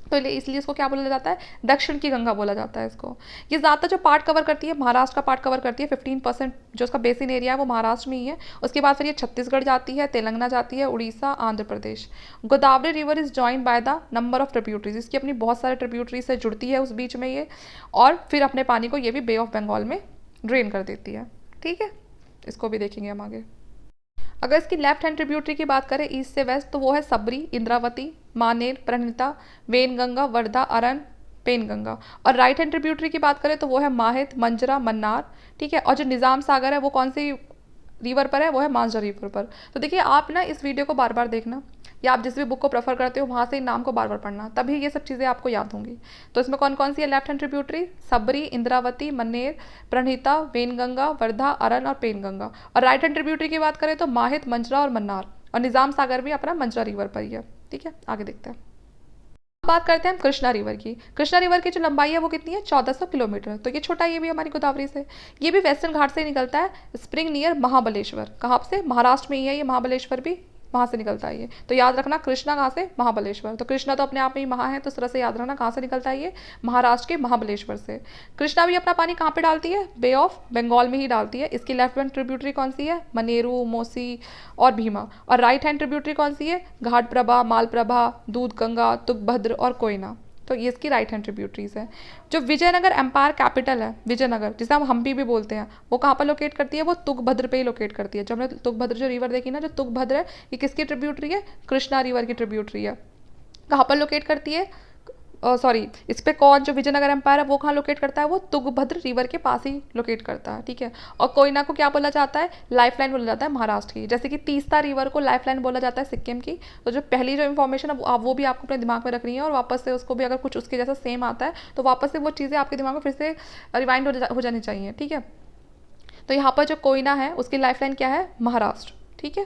तो इसलिए इसको क्या बोला जाता है? दक्षिण की गंगा बोला जाता है इसको। ये ज़्यादातर जो पार्ट कवर करती है, महाराष्ट्र का पार्ट कवर करती है। 15% जो उसका बेसिन एरिया है वो महाराष्ट्र में ही है। उसके बाद फिर ये छत्तीसगढ़ जाती है, तेलंगाना जाती है, Orissa, Andhra Pradesh. Godavari river is joined by the number of tributaries. इसकी अपनी बहुत सारे ट्रिब्यूटरी से जुड़ती है उस बीच में ये, और फिर अपने पानी को ये भी बे ऑफ बंगाल में ड्रेन कर देती है, ठीक है। इसको भी देखेंगे हम आगे। अगर इसकी लेफ्ट हैंड ट्रिब्यूटरी की बात करें ईस्ट से वेस्ट, तो वो है सबरी, इंद्रावती, मानेर, प्रणिता, वेनगंगा, वर्धा, अरन, पेनगंगा। और राइट हैंड ट्रिब्यूटरी की बात करें तो वो है माहित, मंजरा, मन्नार, ठीक है। और जो निज़ाम सागर है वो कौन सी रिवर पर है? वो है मांझा रिवर पर। तो देखिए आप ना इस वीडियो को बार बार देखना, या आप जिस भी बुक को प्रेफर करते हो वहाँ से इन नाम को बार बार पढ़ना, तभी ये सब चीज़ें आपको याद होंगी। तो इसमें कौन कौन सी है लेफ्ट हैंड ट्रिब्यूटरी? सबरी, इंद्रावती, मन्नेर, प्रणहिता, वेनगंगा, वर्धा, अरन और पेनगंगा। और राइट हैंड ट्रिब्यूटरी की बात करें तो माहित, मंजरा और मन्नार। और निज़ाम सागर भी अपना मंजरा रिवर पर ही है, ठीक है। आगे देखते हैं। बात करते हैं हम कृष्णा रिवर की। कृष्णा रिवर की जो लंबाई है वो कितनी है? 1400 किलोमीटर। तो ये छोटा, ये भी हमारी गोदावरी से। ये भी वेस्टर्न घाट से निकलता है, स्प्रिंग नियर महाबलेश्वर। कहाँ से? महाराष्ट्र में ही है ये महाबलेश्वर भी, वहाँ से निकलता है ये। तो याद रखना कृष्णा कहाँ से? महाबलेश्वर। तो कृष्णा तो अपने आप में ही महा है, तो इस तरह से याद रखना कहाँ से निकलता है ये? महाराष्ट्र के महाबलेश्वर से। कृष्णा भी अपना पानी कहाँ पे डालती है? बे ऑफ बंगाल में ही डालती है। इसकी लेफ्ट हैंड ट्रिब्यूटरी कौन सी है? मनेरू, मोसी और भीमा। और राइट हैंड ट्रिब्यूटरी कौन सी है? घाट प्रभा, मालप्रभा, दूध गंगा, तुंगभद्र और कोयना। तो ये इसकी राइट हैंड ट्रिब्यूटरीज है। जो विजयनगर एम्पायर कैपिटल है, विजयनगर, जिसे हम हम्पी भी बोलते हैं, वो कहाँ पर लोकेट करती है? वो तुंगभद्र पे ही लोकेट करती है। जब हमने तुंगभद्र जो रिवर देखी ना, जो तुंगभद्र है, ये किसकी ट्रिब्यूटरी है? कृष्णा रिवर की ट्रिब्यूटरी है। कहाँ पर लोकेट करती है? सॉरी, इस पे कौन, जो विजयनगर एम्पायर है वो कहाँ लोकेट करता है? वो तुंगभद्र रिवर के पास ही लोकेट करता है, ठीक है। और कोयना को क्या बोला जाता है? लाइफलाइन बोला जाता है महाराष्ट्र की। जैसे कि तीस्ता रिवर को लाइफलाइन बोला जाता है सिक्किम की। तो जो पहली जो इन्फॉर्मेशन है वो भी आपको अपने दिमाग में रखनी है, और वापस से उसको भी अगर कुछ उसके जैसा सेम आता है तो वापस से वो चीज़ें आपके दिमाग में फिर से रिवाइंड हो जानी चाहिए, ठीक है। तो यहाँ पर जो कोयना है उसकी लाइफलाइन क्या है? महाराष्ट्र, ठीक है।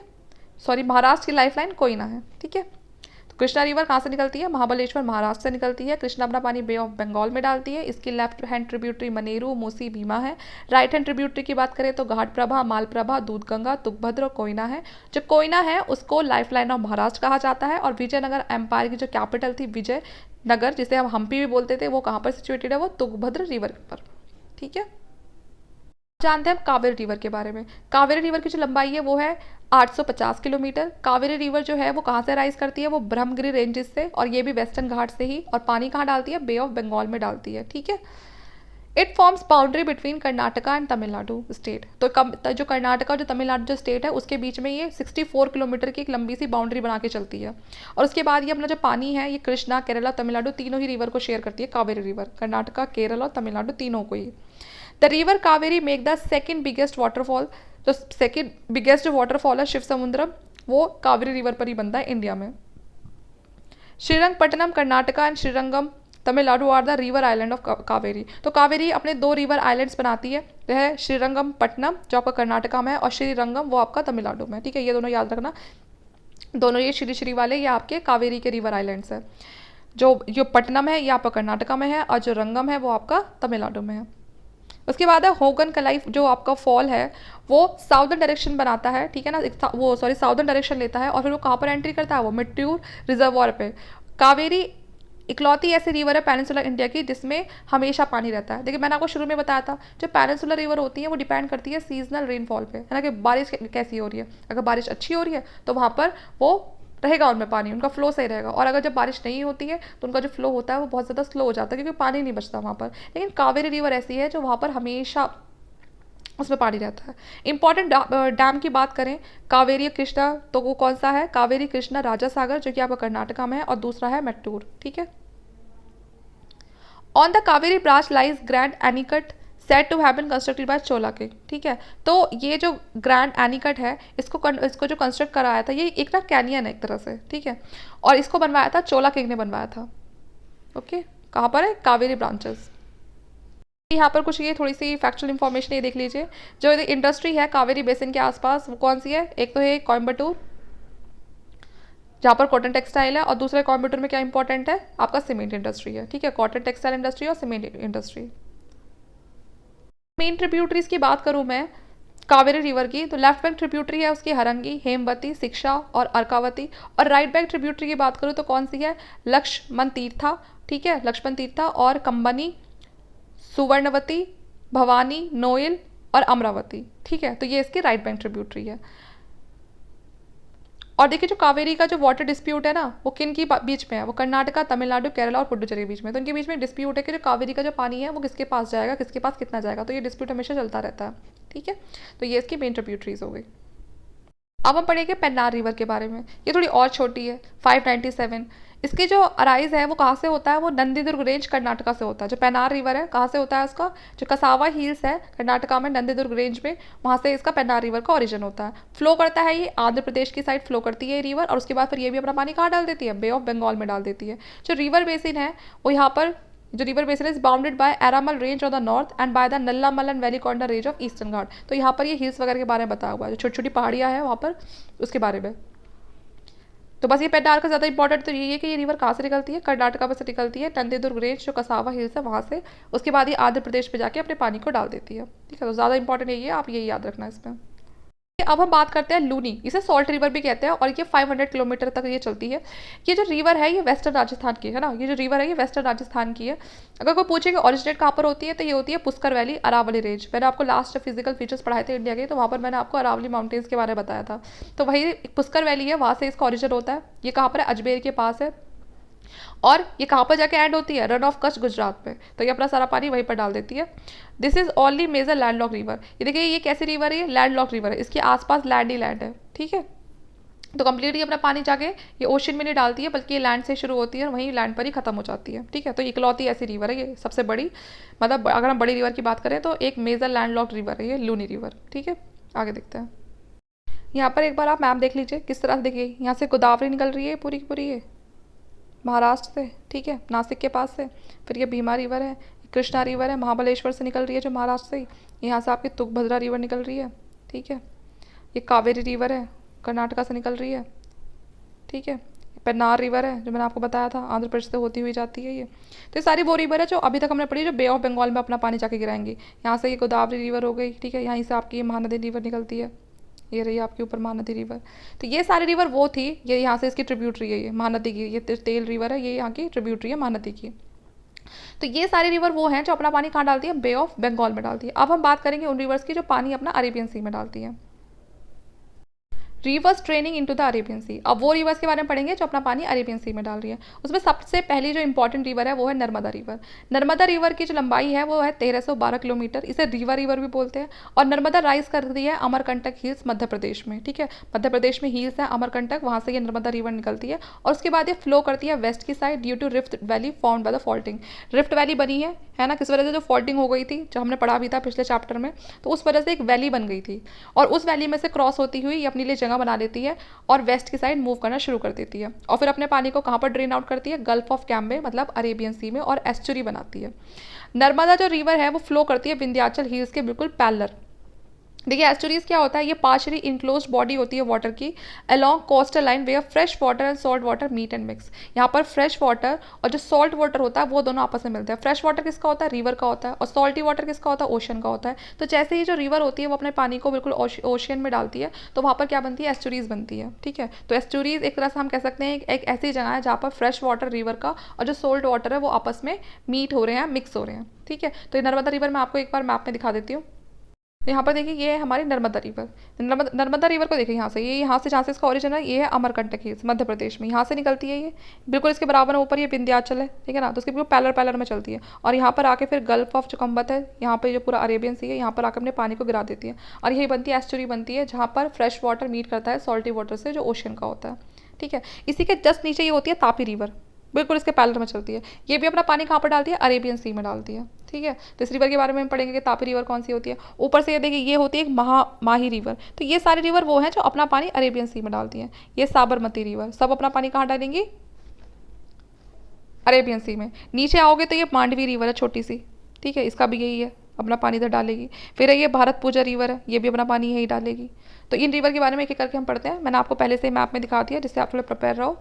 सॉरी, महाराष्ट्र की लाइफलाइन कोयना है, ठीक है। कृष्णा रिवर कहाँ से निकलती है? महाबलेश्वर, महाराष्ट्र से निकलती है। कृष्णा अपना पानी बे ऑफ बंगाल में डालती है। इसकी left hand tributary Maneru, Musi, Bhima है। राइट हैंड ट्रिब्यूटरी की बात करें तो घाट प्रभा, मालप्रभा, दूधगंगा, तुंगभद्र और कोयना है। जो कोयना है उसको लाइफ लाइन ऑफ महाराष्ट्र कहा जाता है। और विजयनगर एम्पायर की जो कैपिटल थी विजयनगर, जिसे हम हम्पी भी बोलते थे, वो कहाँ पर सिचुएटेड है? वो तुंगभद्र रिवर पर, ठीक है। जानते हैं हम कावेरी रिवर के बारे में। कावेरी रिवर की जो लंबाई है वो है 850 किलोमीटर। कावेरी रिवर जो है वो कहाँ से राइज करती है, वो ब्रह्मगिरी रेंजेस से, और ये भी वेस्टर्न घाट से ही, और पानी कहाँ डालती है, बे ऑफ बंगाल में डालती है। ठीक है, it forms boundary between Karnataka and Tamil Nadu state. तो जो कर्नाटका और जो तमिलनाडु जो स्टेट है उसके बीच में ये 64 किलोमीटर की एक लंबी सी बाउंड्री बना के चलती है। और उसके बाद ये अपना जो पानी है ये कृष्णा, केरला, तमिलनाडु तीनों ही रिवर को शेयर करती है। कावेरी रिवर कर्नाटका, केरल और तमिलनाडु तीनों को ही। The river Kaveri make the second biggest waterfall. जो सेकेंड बिगेस्ट जो वाटरफॉल है शिव समुद्रम, वो कावेरी रिवर पर ही बनता है इंडिया में। Srirangapatnam Karnataka and Srirangam Tamil Nadu are the river island of Kaveri. तो कावेरी अपने 2 रिवर आइलैंड्स बनाती है, वह है श्रीरंगपट्टनम जो आपका कर्नाटका में है, और श्रीरंगम वो आपका तमिलनाडु में। ठीक है, ये दोनों याद रखना, दोनों ये श्री वाले ये आपके कावेरी के रिवर आइलैंड्स है। जो पट्टनम है ये आपका कर्नाटका में है, और जो रंगम है वो आपका तमिलनाडु में है। उसके बाद है होगन कलाई, जो आपका फॉल है वो साउदर्न डायरेक्शन बनाता है। ठीक है ना, वो साउदर्न डायरेक्शन लेता है, और फिर वो कहाँ पर एंट्री करता है, वो मिट्टूर रिजर्वॉयर पे। कावेरी इकलौती ऐसी रिवर है पेनिनसुलर इंडिया की जिसमें हमेशा पानी रहता है। देखिए मैंने आपको शुरू में बताया था, जो पेनिनसुलर रिवर होती है वो डिपेंड करती है सीजनल रेनफॉल पे, है ना, कि बारिश कैसी हो रही है। अगर बारिश अच्छी हो रही है तो वहाँ पर वो रहेगा, उनमें पानी, उनका फ्लो सही रहेगा। और अगर जब बारिश नहीं होती है तो उनका जो फ्लो होता है वो बहुत ज़्यादा स्लो हो जाता है, क्योंकि पानी नहीं बचता वहाँ पर। लेकिन कावेरी रिवर ऐसी है जो वहाँ पर हमेशा उसमें पानी रहता है। इंपॉर्टेंट डैम की बात करें, कावेरी कृष्णा, तो वो कौन सा है, कावेरी कृष्णा राजा सागर, जो कि आपका कर्नाटका में है, और दूसरा है मेट्टूर। ठीक है, on the Kaveri branch lies grand anicut said to have been constructed by Chola king. ठीक है, तो ये जो ग्रैंड एनिकट है इसको जो कंस्ट्रक्ट कराया था, ये एक ना कैनियन है एक तरह से। ठीक है, और इसको बनवाया था चोला किंग ने बनवाया था। ओके, कहाँ पर है, कावेरी ब्रांचेस। यहाँ पर कुछ ये थोड़ी सी फैक्चुअल इन्फॉर्मेशन ये देख लीजिए। जो इंडस्ट्री है कावेरी बेसिन के आसपास वो कौन सी है, एक तो है कोयम्बटूर जहाँ पर कॉटन टेक्सटाइल है, और दूसरे कोयम्बटूर में क्या इंपॉर्टेंट है, आपका सीमेंट इंडस्ट्री है। ठीक है, कॉटन टेक्सटाइल इंडस्ट्री और सीमेंट इंडस्ट्री। मेन ट्रिब्यूटरीज की बात करूँ मैं कावेरी रिवर की, तो लेफ्ट बैंक ट्रिब्यूटरी है उसकी हरंगी, हेमवती, शिक्षा और अर्कावती। और राइट बैंक ट्रिब्यूटरी की बात करूँ तो कौन सी है, लक्ष्मण तीर्था। ठीक है, लक्ष्मण तीर्था और कंबनी, सुवर्णवती, भवानी, नोयल और अमरावती। ठीक है, तो ये इसकी राइट बैंक ट्रिब्यूटरी है। और देखिए जो कावेरी का जो वाटर डिस्प्यूट है ना, वो किन की बीच में है, वो कर्नाटका, तमिलनाडु, केरला और पुडुचेरी के बीच में। तो इनके बीच में डिस्प्यूट है कि जो कावेरी का जो पानी है वो किसके पास जाएगा, किसके पास कितना जाएगा। तो ये डिस्प्यूट हमेशा चलता रहता है। ठीक है, तो ये इसकी मेन ट्रिब्यूटरीज हो गई। अब हम पढ़ेंगे पेन्नार रिवर के बारे में। ये थोड़ी और छोटी है, 597। इसकी जो अराइज है वो कहाँ से होता है, वो नंदीदुर्ग रेंज कर्नाटका से होता है। जो पेन्नार रिवर है कहाँ से होता है, उसका जो कसावा हिल्स है कर्नाटका में नंदीदुर्ग रेंज में, वहाँ से इसका पेन्नार रिवर का ओरिजिन होता है। फ्लो करता है ये आंध्र प्रदेश की साइड फ्लो करती है ये रिवर, और उसके बाद फिर ये भी अपना पानी कहाँ डाल देती है, बे ऑफ बंगाल में डाल देती है। जो रिवर बेसिन है वो यहाँ पर, जो river basin is bounded by Erramala range on the north and by the Nallamala and Velikonda range of Eastern Ghat. तो यहाँ पर ये हिल्स वगैरह के बारे में बताया हुआ है, जो छोटी छोटी पहाड़ियाँ हैं वहाँ पर, उसके बारे में। तो बस ये पेन्नार का ज़्यादा इंपॉर्टेंट तो ये है कि ये रिवर कहाँ से निकलती है, कर्नाटका में से निकलती है, नंदीदुर्ग रेंज जो कसावा हिल्स है वहाँ से। उसके बाद ये आंध्र प्रदेश पे जाके अपने पानी को डाल देती है। ठीक है, तो ज़्यादा इंपॉर्टेंट यही है, आप यही याद रखना इसमें। अब हम बात करते हैं लूनी, इसे सॉल्ट रिवर भी कहते हैं, और ये 500 किलोमीटर तक ये चलती है। ये जो रिवर है ये वेस्टर्न राजस्थान की है ना, ये जो रिवर है ये वेस्टर्न राजस्थान की है। अगर कोई पूछे कि ऑरिजिनेट कहाँ पर होती है, तो ये होती है पुष्कर वैली, अरावली रेंज। मैंने आपको लास्ट फिजिकल फीचर्स पढ़ाए थे इंडिया के, तो वहाँ पर मैंने आपको अरावली माउंटेन्स के बारे में बताया था। तो वही पुष्कर वैली है, वहाँ से इसका ऑरिजिन होता है। ये कहाँ पर है, अजमेर के पास है। और ये कहाँ पर जाके एंड होती है, रन ऑफ कच्छ गुजरात में। तो ये अपना सारा पानी वहीं पर डाल देती है। This is only major land lock river. ये देखिए ये कैसी रिवर है, लैंड लॉक रिवर है, इसके आसपास लैंड ही लैंड है। ठीक है, तो कंप्लीटली अपना पानी जाके ये ओशन में नहीं डालती है, बल्कि ये लैंड से शुरू होती है और वहीं लैंड पर ही खत्म हो जाती है। ठीक है, तो इकलौती ऐसी रिवर है ये, सबसे बड़ी, मतलब अगर हम बड़ी रिवर की बात करें तो एक मेजर लैंड लॉक रिवर है ये लूनी रिवर। ठीक है, आगे देखते हैं। यहाँ पर एक बार आप मैप देख लीजिए किस तरह से, देखिए यहाँ से गोदावरी निकल रही है पूरी की पूरी, ये महाराष्ट्र से। ठीक है, नासिक के पास से। फिर ये भीमा रिवर है, कृष्णा रिवर है, महाबलेश्वर से निकल रही है जो महाराष्ट्र से ही। यहाँ से आपकी तुंगभद्रा रिवर निकल रही है। ठीक है, ये कावेरी रिवर है, कर्नाटका से निकल रही है। ठीक है, पेन्नार रिवर है जो मैंने आपको बताया था, आंध्र प्रदेश से होती हुई जाती है ये। तो ये सारी वो रिवर है जो अभी तक हमने पढ़ी, जो बे ऑफ बंगाल में अपना पानी जाके गिराएंगी। यहाँ से ये गोदावरी रिवर हो गई। ठीक है, यहीं से आपकी ये महानदी रिवर निकलती है, ये रही आपके ऊपर महानदी रिवर। तो ये सारी रिवर वो थी, ये यहाँ से इसकी ट्रिब्यूटरी है, ये महानदी की, ये तेल रिवर है, ये यहाँ की ट्रिब्यूटरी है महानदी की। तो ये सारे रिवर वो हैं जो अपना पानी कहाँ डालती है, बे ऑफ बंगाल में डालती है। अब हम बात करेंगे उन रिवर्स की जो पानी अपना अरेबियन सी में डालती है। Rivers draining into the Arabian Sea, अब वो रिवर्स के बारे में पढ़ेंगे जो अपना पानी अरेबियन सी में डाल रही है। उसमें सबसे पहली जो इंपॉर्टेंट रिवर है वो है नर्मदा रिवर। नर्मदा रिवर की जो लंबाई है वो है 1312 किलोमीटर, इसे रीवा रिवर भी बोलते हैं। और नर्मदा राइज करती है अमरकंटक हिल्स मध्य प्रदेश में, ठीक है, मध्य प्रदेश में हिल्स है अमरकंटक, वहाँ से ये नर्मदा रिवर निकलती है और उसके बाद ये फ्लो करती है वेस्ट की side due to rift valley formed by the faulting. Rift valley बनी है ना, किस वजह से, जो फॉल्टिंग हो गई थी, जो हमने पढ़ा भी था पिछले चैप्टर में, तो उस वजह से एक वैली बन गई थी और उस वैली में से क्रॉस होती हुई ये अपने लिए जगह बना लेती है और वेस्ट की साइड मूव करना शुरू कर देती है और फिर अपने पानी को कहाँ पर ड्रेन आउट करती है, गल्फ ऑफ कैम्बे मतलब अरेबियन सी में, और एस्चुरी बनाती है। नर्मदा जो रिवर है वो फ्लो करती है विंध्याचल हिल्स के बिल्कुल पैरेलल। देखिए एस्टुरीज क्या होता है, ये पार्शली इनक्लोज्ड बॉडी होती है वाटर की along coastal line where fresh water and salt water meet and mix. यहाँ पर फ्रेश वाटर और जो सॉल्ट वाटर होता है वो दोनों आपस में मिलते हैं। फ्रेश वाटर किसका होता है, रिवर का होता है, और सॉल्टी वाटर किसका होता है, ओशन का होता है। तो जैसे ही जो रिवर होती है वो अपने पानी को बिल्कुल ओशियन में डालती है तो वहाँ पर क्या बनती है, एस्टुरीज बनती है, ठीक है। तो एस्टुरीज एक तरह से हम कह सकते हैं एक ऐसी जगह है जहाँ पर फ्रेश वाटर रिवर का और जो सॉल्ट वाटर है वो आपस में मीट हो रहे हैं, मिक्स हो रहे हैं, ठीक है। तो ये नर्मदा रिवर मैं आपको एक बार मैप में दिखा देती हूँ। तो यहाँ पर देखिए ये है हमारी नर्मदा रिवर। नर्मदा रिवर को देखिए यहाँ से, ये यहाँ से जहाँ से इसका ओरिजिन है ये है अमरकंटक हिल्स मध्य प्रदेश में, यहाँ से निकलती है ये बिल्कुल इसके बराबर ऊपर ये विंध्याचल है, ठीक है ना, तो उसके बिल्कुल पैलर पैलर में चलती है और यहाँ पर आके फिर गल्फ ऑफ चुकम्बत है, यहाँ पर जो पूरा अरेबियन सी है, यहाँ पर आकर अपने पानी को गिरा देती है और यही बनती है एस्चुरी बनती है जहाँ पर फ्रेश वाटर मीट करता है सॉल्टी वाटर से जो ओशन का होता है, ठीक है। इसी के जस्ट नीचे ये होती है तापी रिवर, बिल्कुल इसके पैरेलल में चलती है। ये भी अपना पानी कहाँ पर डालती है, अरेबियन सी में डालती है, ठीक है। तो इस रिवर के बारे में हम पढ़ेंगे कि तापी रिवर कौन सी होती है। ऊपर से ये देखिए ये होती है एक माही रिवर। तो ये सारी रिवर वो हैं जो अपना पानी अरेबियन सी में डालती हैं। ये साबरमती रिवर सब अपना पानी कहाँ डालेंगी, अरेबियन सी में। नीचे आओगे तो ये मांडवी रिवर है छोटी सी, ठीक है, इसका भी यही है, अपना पानी इधर डालेगी। फिर ये भारत पूजा रिवर है, ये भी अपना पानी यही डालेगी। तो इन रिवर के बारे में एक एक करके हम पढ़ते हैं। मैंने आपको पहले से मैप में दिखा दिया जिससे आप थोड़े प्रिपेयर रहो।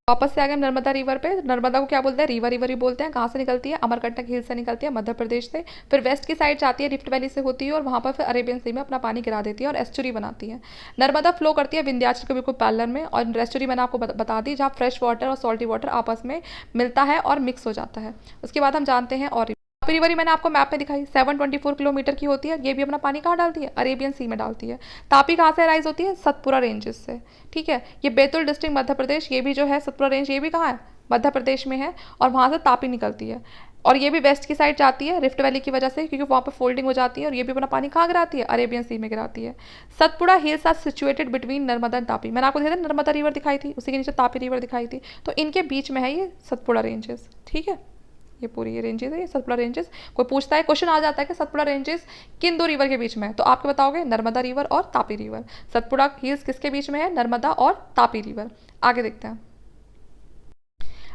वापस से आ गए नर्मदा रिवर पे। नर्मदा को क्या बोलते हैं, रीवा रिवर ही बोलते हैं। कहाँ से निकलती है, अमरकंटक हिल से निकलती है मध्य प्रदेश से, फिर वेस्ट की साइड जाती है, रिफ्ट वैली से होती है और वहाँ पर फिर अरेबियन सी में अपना पानी गिरा देती है और एस्चुरी बनाती है। नर्मदा फ्लो करती है विंध्याचल के बिल्कुल पैरेलल में और एस्चुरी मैंने आपको बता दी जहाँ फ्रेश वाटर और सॉल्टी वाटर आपस में मिलता है और मिक्स हो जाता है। उसके बाद हम जानते हैं और तापी रिवर ही मैंने आपको मैप में दिखाई 724 किलोमीटर की होती है। ये भी अपना पानी कहाँ डालती है, अरेबियन सी में डालती है। तापी कहाँ से राइज होती है, सतपुरा रेंजेस से, ठीक है। ये बैतूल डिस्ट्रिक्ट मध्य प्रदेश, ये भी जो है सतपुरा रेंज ये भी कहाँ है, मध्य प्रदेश में है और वहाँ से तापी निकलती है और ये भी वेस्ट की साइड जाती है रिफ्ट वैली की वजह से क्योंकि वहाँ पर फोल्डिंग हो जाती है और ये भी अपना पानी कहाँ गिराती है, अरेबियन सी में गिराती है। Satpura hills are situated between Narmada and Tapi. मैंने आपको दिया था नर्मदा रिवर दिखाई थी, उसी के नीचे तापी रिवर दिखाई थी, तो इनके बीच में है ये सतपुड़ा रेंजेस, ठीक है। ये पूरी ये रेंजेस है, ये सतपुड़ा रेंजेस। कोई पूछता है, क्वेश्चन आ जाता है कि सतपुड़ा रेंजेस किन दो रिवर के बीच में है, तो आपके बताओगे नर्मदा रिवर और तापी रिवर। सतपुड़ा हिल्स किसके बीच में है, नर्मदा और तापी रिवर। आगे देखते हैं।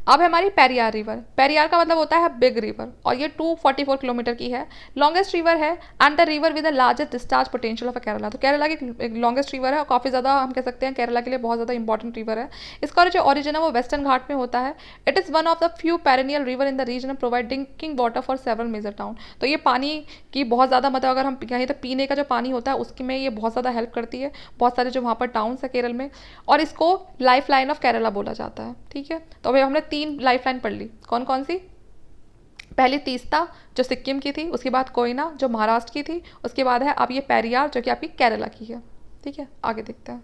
अब है हमारी पेरियार रिवर। पेरियार का मतलब होता है बिग रिवर और ये 244 किलोमीटर की है, लॉन्गेस्ट रिवर है and the river with the largest discharge potential of Kerala. तो केरला की लॉन्गेस्ट रिवर है और काफ़ी ज़्यादा हम कह सकते हैं केरला के लिए बहुत ज़्यादा इंपॉर्टेंट रिवर है। इसका जो ओरिजिन है वो वेस्टर्न घाट में होता है। It is one of the few perennial river in the region provide drinking water for several major town. तो ये पानी की बहुत ज़्यादा मतलब अगर हम कहें तो पीने का जो पानी होता है उसकी में ये बहुत ज़्यादा हेल्प करती है बहुत सारे जो वहाँ पर टाउन्स है केरल में, और इसको लाइफ लाइन ऑफ केरला बोला जाता है, ठीक है। तो अभी हमने 3 लाइफ लाइन पढ़ ली, कौन कौन सी। पहली तीस्ता जो सिक्किम की थी, उसके बाद कोयना जो महाराष्ट्र की थी, उसके बाद है अब ये पेरियार जो कि आपकी केरला की है, ठीक है। आगे देखते हैं।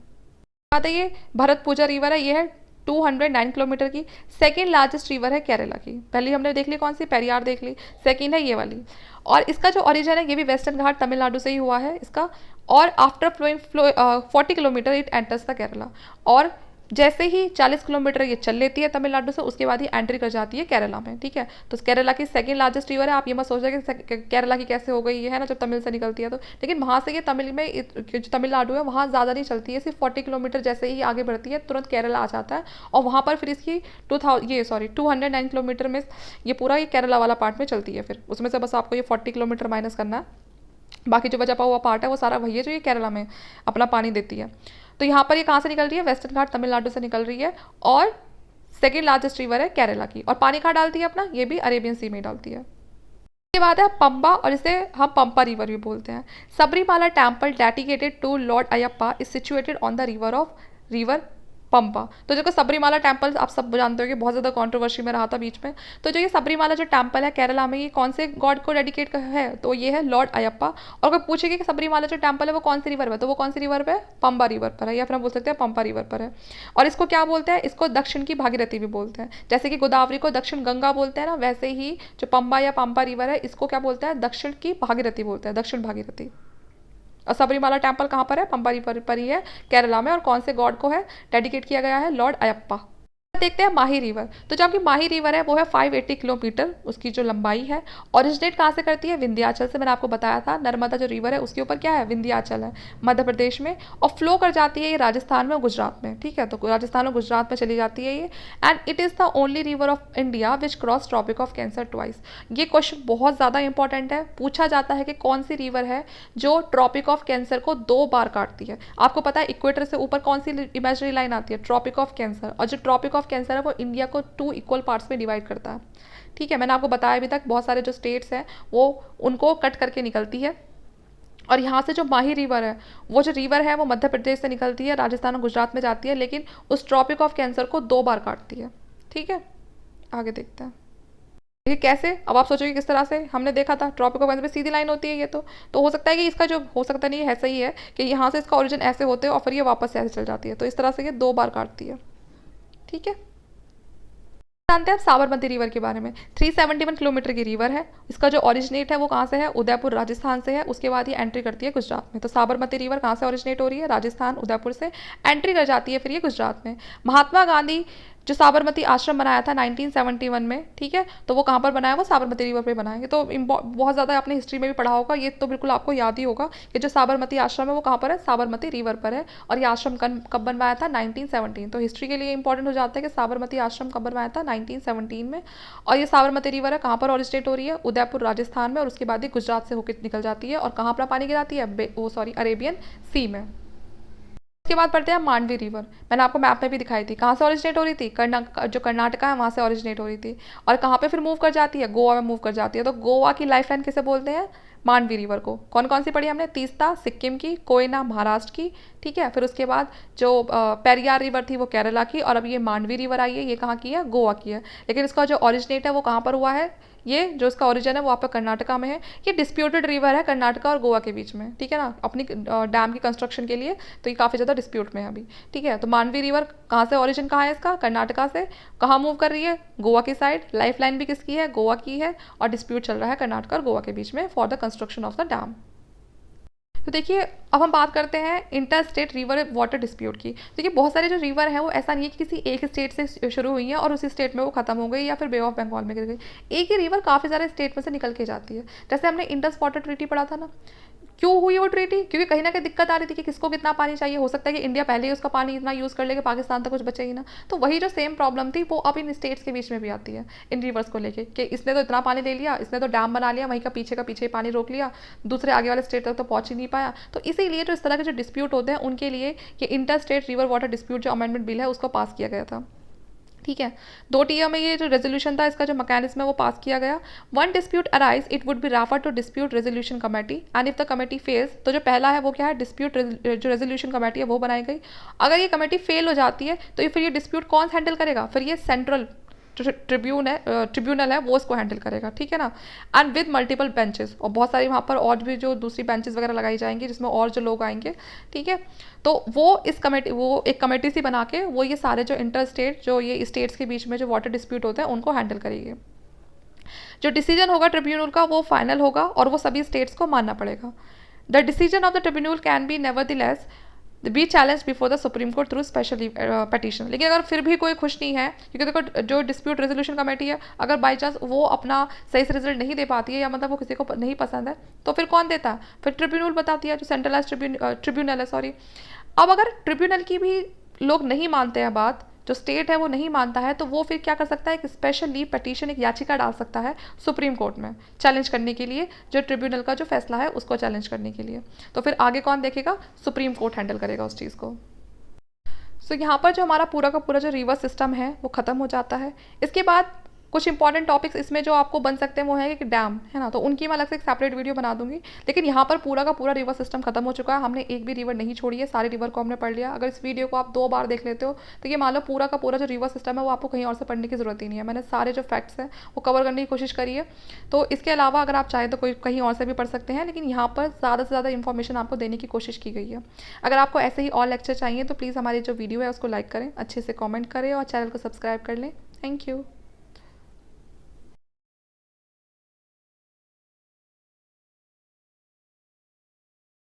बात है ये भरतपुजा रिवर है, ये है 209 किलोमीटर की, सेकेंड लार्जेस्ट रिवर है केरला की। पहली हमने देख ली कौन सी, पेरियार देख ली, सेकेंड है ये वाली। और इसका जो ओरिजिन है ये भी वेस्टर्न घाट तमिलनाडु से ही हुआ है इसका, और after flowing 40 kilometre it enters the Kerala. और जैसे ही 40 किलोमीटर ये चल लेती है तमिलनाडु से, उसके बाद ही एंट्री कर जाती है केरला में, ठीक है। तो केरला की सेकंड लार्जेस्ट रिवर है। आप ये मत सोच रहे कि केरला की कैसे हो गई है ना, जब तमिल से निकलती है तो, लेकिन वहाँ से ये तमिल में जो तमिलनाडु है वहाँ ज़्यादा नहीं चलती है, सिर्फ 40 किलोमीटर जैसे ही आगे बढ़ती है तुरंत केरला आ जाता है और वहाँ पर फिर इसकी 209 किलोमीटर में ये पूरा ये केरला वाला पार्ट में चलती है। फिर उसमें से बस आपको ये 40 किलोमीटर माइनस करना है, बाकी जो बचा हुआ पार्ट है वो सारा वही है जो ये केरला में अपना पानी देती है। तो यहाँ पर ये कहाँ से निकल रही है, वेस्टर्न घाट तमिलनाडु से निकल रही है और सेकेंड लार्जेस्ट रिवर है केरला की। और पानी कहाँ डालती है अपना, ये भी अरेबियन सी में डालती है। ये बात है पंबा, और इसे हम पंपा रिवर भी बोलते हैं। Sabarimala temple dedicated to Lord Ayyappa is situated on the river Pampa. तो जो सबरीमाला टेम्पल आप सब जानते हो कि बहुत ज़्यादा कंट्रोवर्सी में रहा था बीच में। तो जो ये सबरीमाला जो टेम्पल है केरला में, ये कौन से गॉड को डेडिकेट है, तो ये है लॉर्ड अयप्पा। और अगर पूछेगी कि सबरीमाला जो टेम्पल है वो कौन सी रिवर है, तो वो कौन सी रिवर पे है, पंबा रिवर पर है, या फिर हम बोल सकते हैं पंपा रिवर पर है। और इसको क्या बोलते हैं, इसको दक्षिण की भागीरथी भी बोलते हैं। जैसे कि गोदावरी को दक्षिण गंगा बोलते हैं ना, वैसे ही जो पंबा या पंपा रिवर है इसको क्या बोलते हैं, दक्षिण की भागीरथी बोलते हैं, दक्षिण भागीरथी। और सबरीमाला टेम्पल कहाँ पर है, पंबा पर ही है, केरला में। और कौन से गॉड को है डेडिकेट किया गया है, लॉर्ड अयप्पा। देखते हैं माही रिवर। तो जो आपकी माही रिवर है वो है 580 किलोमीटर उसकी जो लंबाई है। ओरिजिनेट कहाँ से करती है, विंध्याचल से। मैंने आपको बताया था नर्मदा जो रिवर है उसके ऊपर क्या है, विंध्याचल है, मध्य प्रदेश में। और फ्लो कर जाती है ये राजस्थान में और गुजरात में, ठीक है। तो राजस्थान और गुजरात में चली जाती है ये। And it is the only river of India which cross tropic of cancer twice. ये क्वेश्चन बहुत ज़्यादा इंपॉर्टेंट है, पूछा जाता है कि कौन सी रिवर है जो ट्रॉपिक ऑफ कैंसर को 2 बार काटती है। आपको पता है इक्वेटर से ऊपर कौन सी इमेजनरी लाइन आती है, ट्रॉपिक ऑफ कैंसर। और जो ट्रॉपिक ऑफ कैंसर है वो इंडिया को 2 इक्वल पार्ट्स में डिवाइड करता है, ठीक है। मैंने आपको बताया अभी तक बहुत सारे जो स्टेट्स हैं वो उनको कट करके निकलती है। और यहाँ से जो माही रिवर है, वो जो रिवर है वो मध्य प्रदेश से निकलती है, राजस्थान और गुजरात में जाती है, लेकिन उस ट्रॉपिक ऑफ कैंसर को 2 बार काटती है, ठीक है। आगे देखते हैं ये कैसे। अब आप सोचोगे किस तरह से, हमने देखा था ट्रॉपिक ऑफ कैंसर पे सीधी लाइन होती है ये, तो हो सकता है कि इसका जो हो सकता नहीं है ऐसा ही है कि यहाँ से इसका ओरिजिन ऐसे होते हैं और फिर ये वापस से ऐसे चल जाती है। तो इस तरह से ये 2 बार काटती है, ठीक है। जानते हैं आप साबरमती रिवर के बारे में। 371 किलोमीटर की रिवर है। इसका जो ओरिजिनेट है वो कहाँ से है, उदयपुर राजस्थान से है। उसके बाद ये एंट्री करती है गुजरात में। तो साबरमती रिवर कहाँ से ओरिजिनेट हो रही है, राजस्थान उदयपुर से एंट्री कर जाती है, फिर ये गुजरात में। महात्मा गांधी जो साबरमती आश्रम बनाया था 1971 में, ठीक है, तो वो कहाँ पर बनाया, वो साबरमती रिवर पे बनाया है। तो बहुत ज़्यादा आपने हिस्ट्री में भी पढ़ा होगा, ये तो बिल्कुल आपको याद ही होगा कि जो साबरमती आश्रम है वो कहाँ पर है, साबरमती रिवर पर है। और ये आश्रम कब बनवाया था, 1917। तो हिस्ट्री के लिए इंपॉर्टेंट हो जाता है कि साबरमती आश्रम कब बनवाया था, 1917 में। और ये साबरमती रिवर है कहाँ पर ओरिजिनेट हो रही है, उदयपुर राजस्थान में। और उसके बाद ये गुजरात से होकर निकल जाती है और कहाँ पर पानी गिराती है, अरेबियन सी में। उसके बाद पढ़ते हैं मांडवी रिवर। मैंने आपको मैप में भी दिखाई थी कहाँ से ओरिजिनेट हो रही थी, जो कर्नाटका है वहाँ से ओरिजिनेट हो रही थी। और कहाँ पे फिर मूव कर जाती है, गोवा में मूव कर जाती है। तो गोवा की लाइफ लाइन किसे बोलते हैं, मांडवी रिवर को। कौन कौन सी पढ़ी हमने, तीस्ता सिक्किम की, कोयना महाराष्ट्र की, ठीक है। फिर उसके बाद जो पेरियार रिवर थी वो केरला की, और अब ये मांडवी रिवर आई है, ये कहाँ की है, गोवा की है। लेकिन इसका जो ओरिजिनेट है वो कहाँ पर हुआ है, ये जो इसका ओरिजिन है वो आपका कर्नाटका में है। ये डिस्प्यूटेड रिवर है कर्नाटका और गोवा के बीच में, ठीक है ना, अपनी डैम की कंस्ट्रक्शन के लिए। तो ये काफ़ी ज़्यादा डिस्प्यूट में है अभी, ठीक है। तो मांडवी रिवर कहाँ से ओरिजिन, कहाँ है इसका, कर्नाटका से। कहाँ मूव कर रही है, गोवा की साइड। लाइफ लाइन भी किसकी है, गोवा की है। और डिस्प्यूट चल रहा है कर्नाटका और गोवा के बीच में for the construction of the dam. तो देखिए अब हम बात करते हैं inter state river water dispute की। देखिए बहुत सारे जो रिवर हैं वो ऐसा नहीं है कि किसी एक स्टेट से शुरू हुई हैं और उसी स्टेट में वो खत्म हो गई या फिर बे ऑफ बंगाल में गिर गई। एक ही रिवर काफ़ी सारे स्टेट में से निकल के जाती है। जैसे हमने इंडस वाटर ट्रीटी पढ़ा था ना, क्यों हुई वो ट्रीटी, क्योंकि कहीं ना कहीं दिक्कत आ रही थी कि किसको कितना पानी चाहिए। हो सकता है कि इंडिया पहले ही उसका पानी इतना यूज़ कर ले कि पाकिस्तान तक कुछ बचे ही ना। तो वही जो सेम प्रॉब्लम थी वो अब इन स्टेट्स के बीच में भी आती है, इन रिवर्स को लेके, कि इसने तो इतना पानी ले लिया, इसने तो डैम बना लिया, वहीं का पीछे ही पानी रोक लिया, दूसरे आगे वाले स्टेट तक तो पहुंच ही नहीं पाया। तो इसीलिए जो इस तरह के जो डिस्प्यूट होते हैं उनके लिए ये inter state river water dispute जो अमेंडमेंट बिल है उसको पास किया गया था, ठीक है। 2 टीयर में ये जो रेजोल्यूशन था, इसका जो मैकेनिज्म है वो पास किया गया। When dispute arise it would be refer to dispute resolution committee and if the committee fails, तो जो पहला है वो क्या है, डिस्प्यूट जो रेजोल्यूशन कमेटी है वो बनाई गई। अगर ये कमेटी फेल हो जाती है तो ये फिर ये डिस्प्यूट कौन हैंडल करेगा, फिर ये सेंट्रल ट्रिब्यूनल है वो इसको हैंडल करेगा, ठीक है ना। एंड विद मल्टीपल बेंचेस, और बहुत सारी वहाँ पर और भी जो दूसरी बेंचेस वगैरह लगाई जाएंगी जिसमें और जो लोग आएंगे, ठीक है। तो वो एक कमेटी सी बना के वो ये सारे जो इंटर स्टेट जो ये स्टेट्स के बीच में जो वाटर डिस्प्यूट होते हैं उनको हैंडल करेगी। जो डिसीजन होगा ट्रिब्यूनल का वो फाइनल होगा और वो सभी स्टेट्स को मानना पड़ेगा। The decision of the tribunal can be nevertheless be challenge before the supreme court through special petition. लेकिन अगर फिर भी कोई खुश नहीं है, क्योंकि देखो जो डिस्प्यूट रेजोल्यूशन कमेटी है अगर बाई चांस वो अपना सही से रिजल्ट नहीं दे पाती है या मतलब वो किसी को नहीं पसंद है तो फिर कौन देता है, फिर ट्रिब्यूनल बताती है, जो सेंट्रलाइज ट्रिब्यूनल है, सॉरी। अब अगर ट्रिब्यूनल की भी लोग नहीं मानते हैं बात, जो स्टेट है वो नहीं मानता है, तो वो फिर क्या कर सकता है, एक स्पेशल लीव पटिशन, एक याचिका डाल सकता है सुप्रीम कोर्ट में चैलेंज करने के लिए, जो ट्रिब्यूनल का जो फैसला है उसको चैलेंज करने के लिए। तो फिर आगे कौन देखेगा, सुप्रीम कोर्ट हैंडल करेगा उस चीज़ को। सो यहाँ पर जो हमारा पूरा का पूरा जो रिवर सिस्टम है वो ख़त्म हो जाता है। इसके बाद कुछ इंपॉर्टेंट टॉपिक्स इसमें जो आपको बन सकते हैं वो है कि डैम, है ना, तो उनकी मैं अलग से एक सेपरेट वीडियो बना दूंगी। लेकिन यहाँ पर पूरा का पूरा रिवर सिस्टम खत्म हो चुका है, हमने एक भी रिवर नहीं छोड़ी है, सारी रिवर को हमने पढ़ लिया। अगर इस वीडियो को आप 2 बार देख लेते हो तो ये मान लो पूरा का पूरा जो रिवर सिस्टम है वो आपको कहीं और से पढ़ने की जरूरत ही नहीं है। मैंने सारे जो फैक्ट्स हैं वो कवर करने की कोशिश करी है। तो इसके अलावा अगर आप चाहें तो कोई कहीं और से भी पढ़ सकते हैं, लेकिन यहाँ पर ज़्यादा से ज़्यादा इन्फॉर्मेशन आपको देने की कोशिश की गई है। अगर आपको ऐसे ही और लेक्चर चाहिए तो प्लीज़ हमारी जो वीडियो है उसको लाइक करें, अच्छे से कॉमेंट करें और चैनल को सब्सक्राइब कर लें। Thank you.